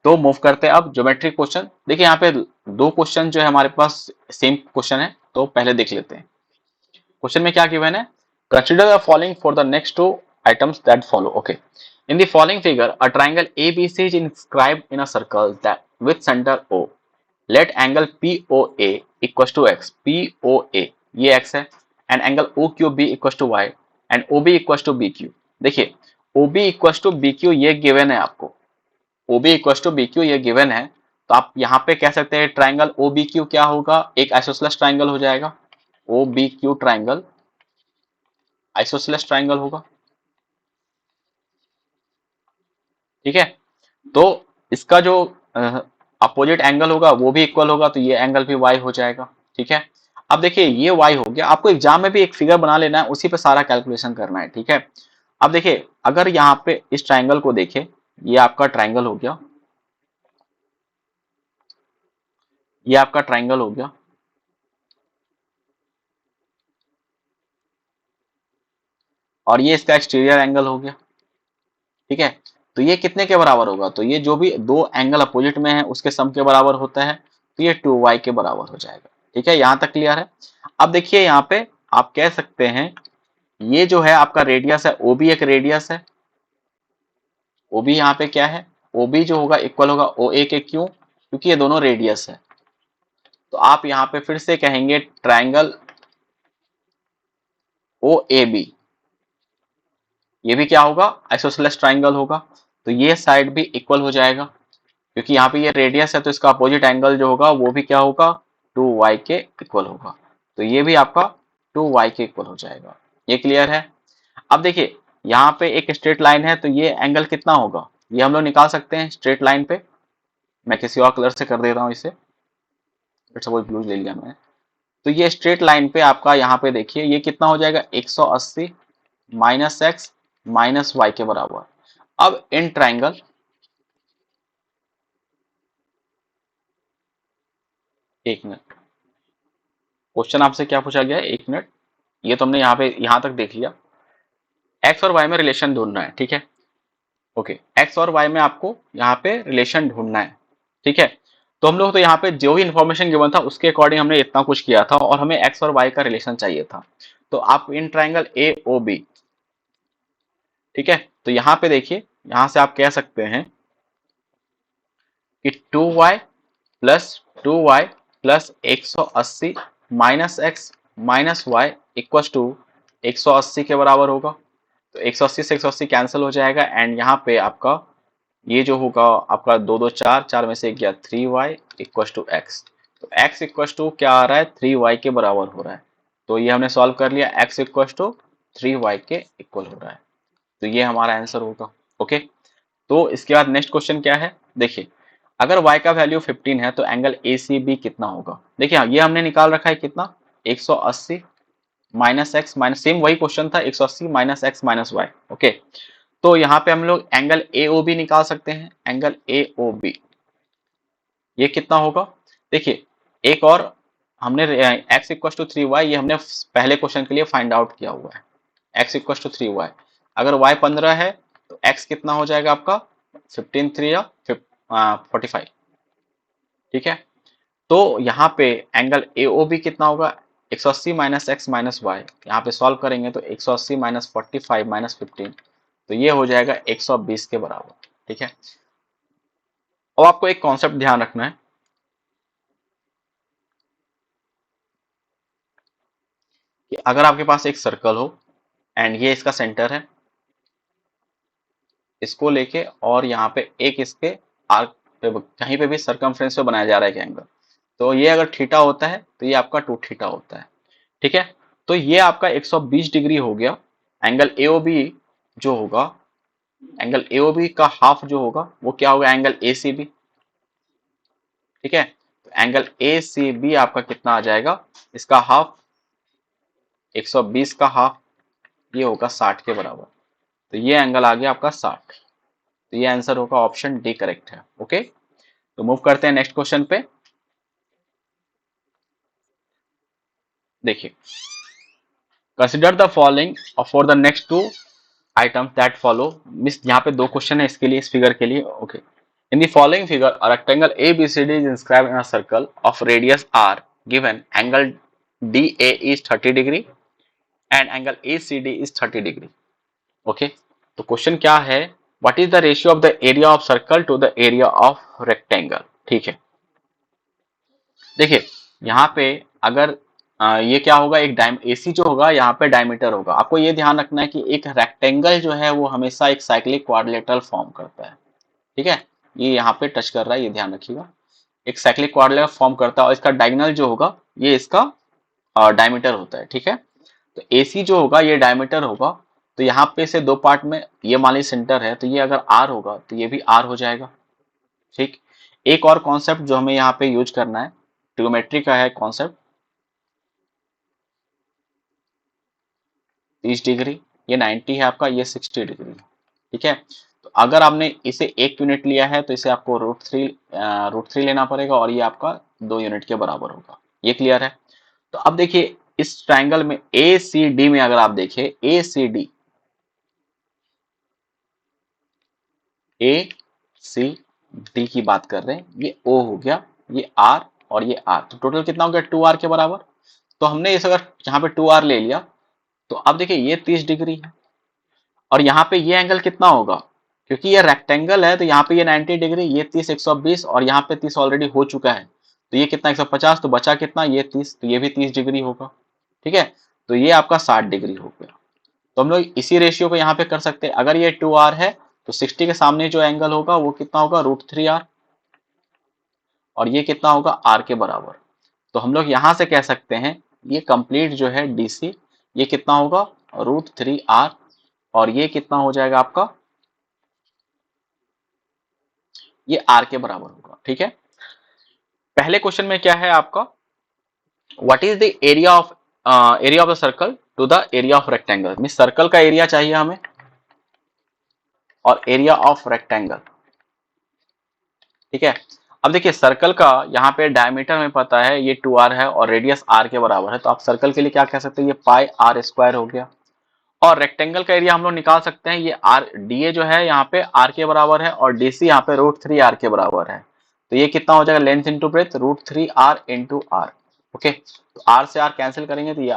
[SPEAKER 1] तो मूव करते हैं अब ज्योमेट्रिक क्वेश्चन। देखिए यहाँ पे दो क्वेश्चन जो है हमारे पास सेम क्वेश्चन है, तो पहले देख लेते हैं। क्वेश्चन में क्या गिवन है, consider the following for the next two items that follow. Okay, in the following figure a triangle ABC is inscribed in a circle that with center O. Let angle POA equals to x. POA ये x है, and angle OQB equals to y and OB equals to BQ। देखिए OB equals to BQ ये गिवन है आपको, OB equals to BQ ये गिवन है, तो आप यहाँ पे कह सकते हैं ट्राइंगल OBQ क्या होगा, एक आइसोसेलेस ट्राइंगल हो जाएगा। O B Q triangle isosceles triangle होगा। ठीक है, तो इसका जो अपोजिट एंगल होगा वो भी इक्वल होगा, तो ये एंगल भी y हो जाएगा। ठीक है, अब देखिए ये y हो गया, आपको एग्जाम में भी एक फिगर बना लेना है, उसी पे सारा कैलकुलेशन करना है। ठीक है, अब देखिए अगर यहाँ पे इस ट्राइंगल को देखें, ये आपका ट्राइंगल हो गया, ये आपका ट्राइंगल हो गया, और ये इसका एक्सटीरियर एंगल हो गया। ठीक है, तो ये कितने के बराबर होगा, तो ये जो भी दो एंगल अपोजिट में है उसके सम के बराबर होता है, तो ये 2y के बराबर हो जाएगा। ठीक है, यहां तक क्लियर है। अब देखिए यहाँ पे आप कह सकते हैं ये जो है आपका रेडियस है, ओ भी एक रेडियस है, ओ भी यहाँ पे क्या है, ओ भी जो होगा इक्वल होगा ओ ए के, क्यों, क्योंकि ये दोनों रेडियस है। तो आप यहाँ पे फिर से कहेंगे ट्राइंगल ओ ए बी, ये भी क्या होगा, आइसोसेलेस ट्राइंगल होगा, तो ये साइड भी इक्वल हो जाएगा, क्योंकि यहाँ पे ये रेडियस है तो इसका अपोजिट एंगल जो होगा वो भी क्या होगा, 2y के इक्वल होगा, तो ये भी आपका 2y के इक्वल हो जाएगा। ये क्लियर है। अब देखिए यहाँ पे एक स्ट्रेट लाइन है, तो ये एंगल कितना होगा, ये हम लोग निकाल सकते हैं स्ट्रेट लाइन पे। मैं किसी और कलर से कर दे रहा हूँ इसे, सपोज ब्लू ले लिया मैंने। तो ये स्ट्रेट लाइन पे आपका यहाँ पे देखिए ये कितना हो जाएगा, 180 माइनस एक्स माइनस वाई के बराबर। अब इन ट्राइंगल, एक मिनट, क्वेश्चन आपसे क्या पूछा गया है, एक मिनट, ये तो हमने यहाँ पे यहाँ तक देख लिया। एक्स और वाई में रिलेशन ढूंढना है। ठीक है, ओके, एक्स और वाई में आपको यहाँ पे रिलेशन ढूंढना है। ठीक है, तो हम लोग तो यहाँ पे जो भी इंफॉर्मेशन गिवन था उसके अकॉर्डिंग हमने इतना कुछ किया था, और हमें एक्स और वाई का रिलेशन चाहिए था। तो आप in triangle A O B, ठीक है, तो यहाँ पे देखिए यहाँ से आप कह सकते हैं कि 2y plus 2y plus 180 minus x minus y equal to 180 के बराबर होगा। तो 180 से 180 कैंसिल हो जाएगा, एंड यहाँ पे आपका ये जो होगा आपका दो दो चार, चार में से एक गया 3y इक्व टू एक्स। तो x इक्व टू क्या आ रहा है, 3y के बराबर हो रहा है। तो ये हमने सॉल्व कर लिया, x इक्व टू 3y के इक्वल हो रहा है, तो ये हमारा आंसर होगा। ओके, तो इसके बाद नेक्स्ट क्वेश्चन क्या है, देखिए अगर y का वैल्यू 15 है तो एंगल ACB कितना होगा। देखिए ये हमने निकाल रखा है कितना, 180 माइनस एक्स माइनस, सेम वही क्वेश्चन था, 180 minus x minus y. Okay, तो यहाँ पे हम लोग एंगल AOB निकाल सकते हैं, एंगल AOB ये कितना होगा। देखिए एक और हमने x इक्व टू 3y, ये हमने पहले क्वेश्चन के लिए फाइंड आउट किया हुआ है, x इक्व टू 3y। अगर y 15 है तो x कितना हो जाएगा आपका, 15 3 या 45। ठीक है, तो यहाँ पे एंगल AOB कितना होगा, 180 माइनस एक्स माइनस वाई, यहाँ पे सॉल्व करेंगे तो 180 माइनस 45 माइनस 15, तो ये हो जाएगा 120 के बराबर। ठीक है, अब आपको एक कॉन्सेप्ट ध्यान रखना है कि अगर आपके पास एक सर्कल हो एंड ये इसका सेंटर है, इसको लेके और यहाँ पे एक इसके आर्क पे कहीं पे भी सरकमफ्रेंस पे बनाया जा रहा है एक एंगल, तो ये अगर थीटा होता है तो ये आपका 2 थीटा होता है। ठीक है, तो ये आपका 120 डिग्री हो गया। एंगल AOB जो होगा, एंगल AOB का हाफ जो होगा वो क्या होगा, एंगल ACB। ठीक है, तो एंगल ACB आपका कितना आ जाएगा, इसका हाफ 120 का हाफ, ये होगा 60 के बराबर, तो ये एंगल आ गया आपका 60। तो ये आंसर होगा ऑप्शन डी करेक्ट है। ओके, तो मूव करते हैं नेक्स्ट क्वेश्चन पे। देखिए consider the following for the next two items that follow, मिस यहाँ पे दो क्वेश्चन है इसके लिए, इस फिगर के लिए। Okay, in the following figure a rectangle ABCD is inscribed in a circle of radius r, given angle DA is 30 degree and angle ACD is 30 degree. Okay, तो क्वेश्चन क्या है, what is the ratio of the area of circle to the area of rectangle. ठीक है, देखिए यहाँ पे अगर ये क्या होगा, एक डायम AC जो होगा यहाँ पे डायमीटर होगा। आपको ये ध्यान रखना है कि एक रेक्टेंगल जो है वो हमेशा एक साइक्लिक क्वाड्रिलेटरल फॉर्म करता है। ठीक है, ये यहाँ पे टच कर रहा है, ये ध्यान रखिएगा, एक साइक्लिक क्वाड्रिलेटरल फॉर्म करता है, और इसका डायगोनल जो होगा ये इसका डायमीटर होता है, ठीक है। तो AC जो होगा ये डायमीटर होगा, तो यहाँ पे से दो पार्ट में ये मान लीजिए सेंटर है, तो ये अगर R होगा तो ये भी R हो जाएगा, ठीक। एक और कॉन्सेप्ट जो हमें यहाँ पे यूज करना है, ट्रिग्नोमेट्री का है कॉन्सेप्ट, 30 डिग्री, ये 90 है आपका, ये 60 डिग्री, ठीक है। तो अगर आपने इसे 1 यूनिट लिया है तो इसे आपको रूट थ्री लेना पड़ेगा, और ये आपका 2 यूनिट के बराबर होगा। ये क्लियर है। तो अब देखिए इस ट्राइंगल में ACD में अगर आप देखें, ACD की बात कर रहे हैं, ये O हो गया, ये R और ये R, तो टोटल कितना हो गया 2R के बराबर। तो हमने इस अगर यहाँ पे 2R ले लिया, तो अब देखिए ये 30 डिग्री है, और यहाँ पे ये एंगल कितना होगा, क्योंकि ये रेक्टेंगल है तो यहाँ पे ये 90 डिग्री, ये 30, 120, और यहाँ पे 30 ऑलरेडी हो चुका है, तो ये कितना 150, तो बचा कितना ये 30, तो ये भी 30 डिग्री होगा, ठीक है। तो ये आपका 60 डिग्री हो गया। तो हम लोग इसी रेशियो को यहाँ पे कर सकते हैं, अगर ये 2R है तो 60 के सामने जो एंगल होगा वो कितना होगा √3R, और ये कितना होगा R के बराबर। तो हम लोग यहां से कह सकते हैं ये कंप्लीट जो है DC, ये कितना होगा √3R, और ये कितना हो जाएगा आपका, ये R के बराबर होगा, ठीक है। पहले क्वेश्चन में क्या है आपका, what is the area of the circle to the area of rectangle, mean circle का एरिया चाहिए हमें और एरिया ऑफ रेक्टेंगल, ठीक है। अब देखिए सर्कल का यहाँ पे डायमीटर में पता है ये 2R है और रेडियस R के बराबर है, तो आप सर्कल के लिए क्या कह सकते हैं, ये πr² हो गया। और रेक्टेंगल का एरिया हम लोग निकाल सकते हैं, ये DA जो है यहाँ पे R के बराबर है, और DC यहाँ पे √3R के बराबर है, तो ये कितना हो जाएगा length into breadth √3R into R, okay. तो R से R कैंसिल करेंगे तो ये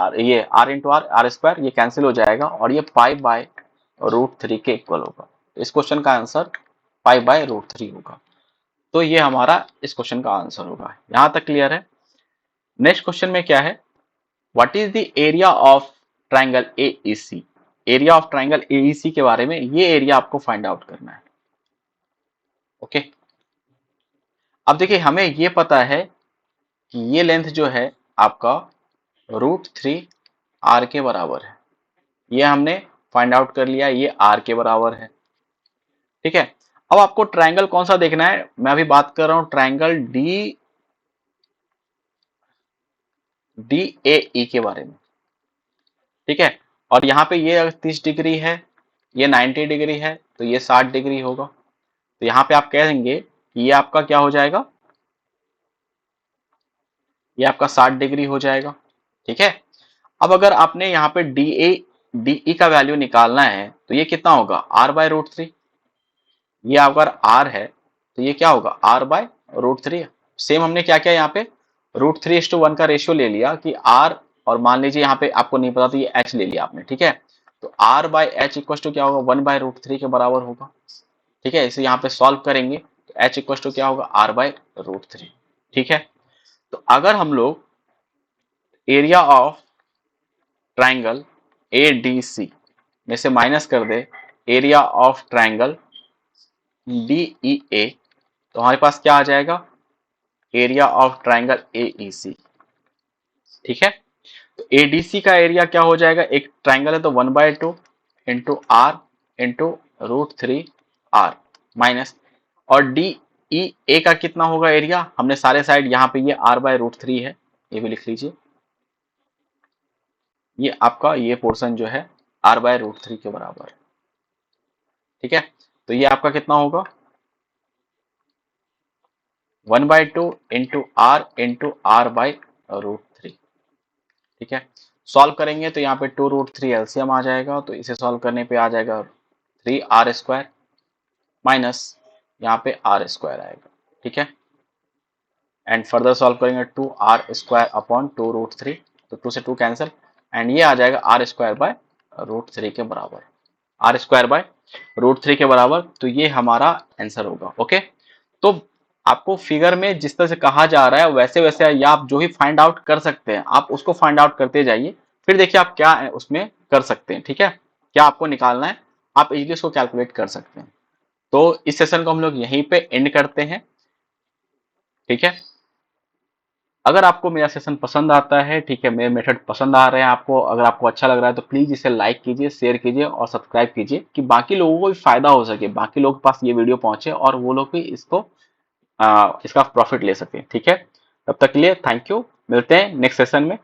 [SPEAKER 1] R इंटू R² ये कैंसिल हो जाएगा, और ये π/√3 के इक्वल होगा। तो इस क्वेश्चन का आंसर π/√3 होगा। तो ये हमारा इस क्वेश्चन का आंसर होगा। यहां तक क्लियर है। नेक्स्ट क्वेश्चन में क्या है, what is the area of triangle AEC, area of triangle AEC के बारे में, ये एरिया आपको फाइंड आउट करना है, ओके। अब देखिए हमें ये पता है कि ये लेंथ जो है आपका √3R के बराबर है, ये हमने फाइंड आउट कर लिया, ये R के बराबर है, ठीक है। अब आपको ट्राइंगल कौन सा देखना है, मैं अभी बात कर रहा हूं ट्राइंगल DAE के बारे में, ठीक है। और यहाँ पे ये अगर 30 डिग्री है, ये 90 डिग्री है, तो ये 60 डिग्री होगा। तो यहाँ पे आप कहेंगे कि ये आपका क्या हो जाएगा, ये आपका 60 डिग्री हो जाएगा, ठीक है। अब अगर आपने यहाँ पे DE का वैल्यू निकालना है तो ये कितना होगा R/√3, ये अगर R है तो ये क्या होगा R/√3। सेम हमने क्या किया यहाँ पे √3:1 का रेशियो ले लिया कि R, और मान लीजिए यहाँ पे आपको नहीं पता तो ये H ले लिया आपने, ठीक है। तो R/H इक्वल टू क्या होगा 1/√3 के बराबर होगा, ठीक है। इसे यहाँ पे सॉल्व करेंगे तो H इक्वल टू क्या होगा R/√3, ठीक है। तो अगर हम लोग एरिया ऑफ ट्राइंगल ADC में से माइनस कर दे एरिया ऑफ ट्राइंगल DEA, तो हमारे पास क्या आ जाएगा एरिया ऑफ ट्राइंगल AEC, ठीक है। तो ADC का एरिया क्या हो जाएगा, एक ट्राइंगल है तो 1/2 into R into √3R minus, और DEA का कितना होगा एरिया, हमने सारे साइड यहाँ पे ये R/√3 है, ये भी लिख लीजिए, ये आपका ये पोर्शन जो है R/√3 के बराबर है, ठीक है। तो ये आपका कितना होगा 1/2 इंटू R इंटू R/√3, ठीक है। सॉल्व करेंगे तो यहाँ पे 2√3 एलसीएम आ जाएगा, तो इसे सॉल्व करने पे आ जाएगा 3R² माइनस यहाँ पे R² आएगा, ठीक है। एंड फर्दर सॉल्व करेंगे 2R² अपॉन 2√3, तो 2 से 2 कैंसिल, एंड ये आ जाएगा R²/√3 के बराबर, R²/√3 के बराबर। तो ये हमारा आंसर होगा, ओके। तो आपको फिगर में जिस तरह से कहा जा रहा है वैसे वैसे या आप जो ही फाइंड आउट कर सकते हैं आप उसको फाइंड आउट करते जाइए, फिर देखिए आप क्या उसमें कर सकते हैं, ठीक है। क्या आपको निकालना है आप इजीली उसको कैलकुलेट कर सकते हैं। तो इस सेशन को हम लोग यहीं पे एंड करते हैं, ठीक है। अगर आपको मेरा सेशन पसंद आता है, ठीक है, मेरे मेथड पसंद आ रहे हैं आपको, अगर आपको अच्छा लग रहा है तो प्लीज इसे लाइक कीजिए, शेयर कीजिए और सब्सक्राइब कीजिए कि बाकी लोगों को भी फायदा हो सके, बाकी लोगों के पास ये वीडियो पहुंचे और वो लोग भी इसका प्रॉफिट ले सके। ठीक है, तब तक के लिए थैंक यू, मिलते हैं नेक्स्ट सेशन में।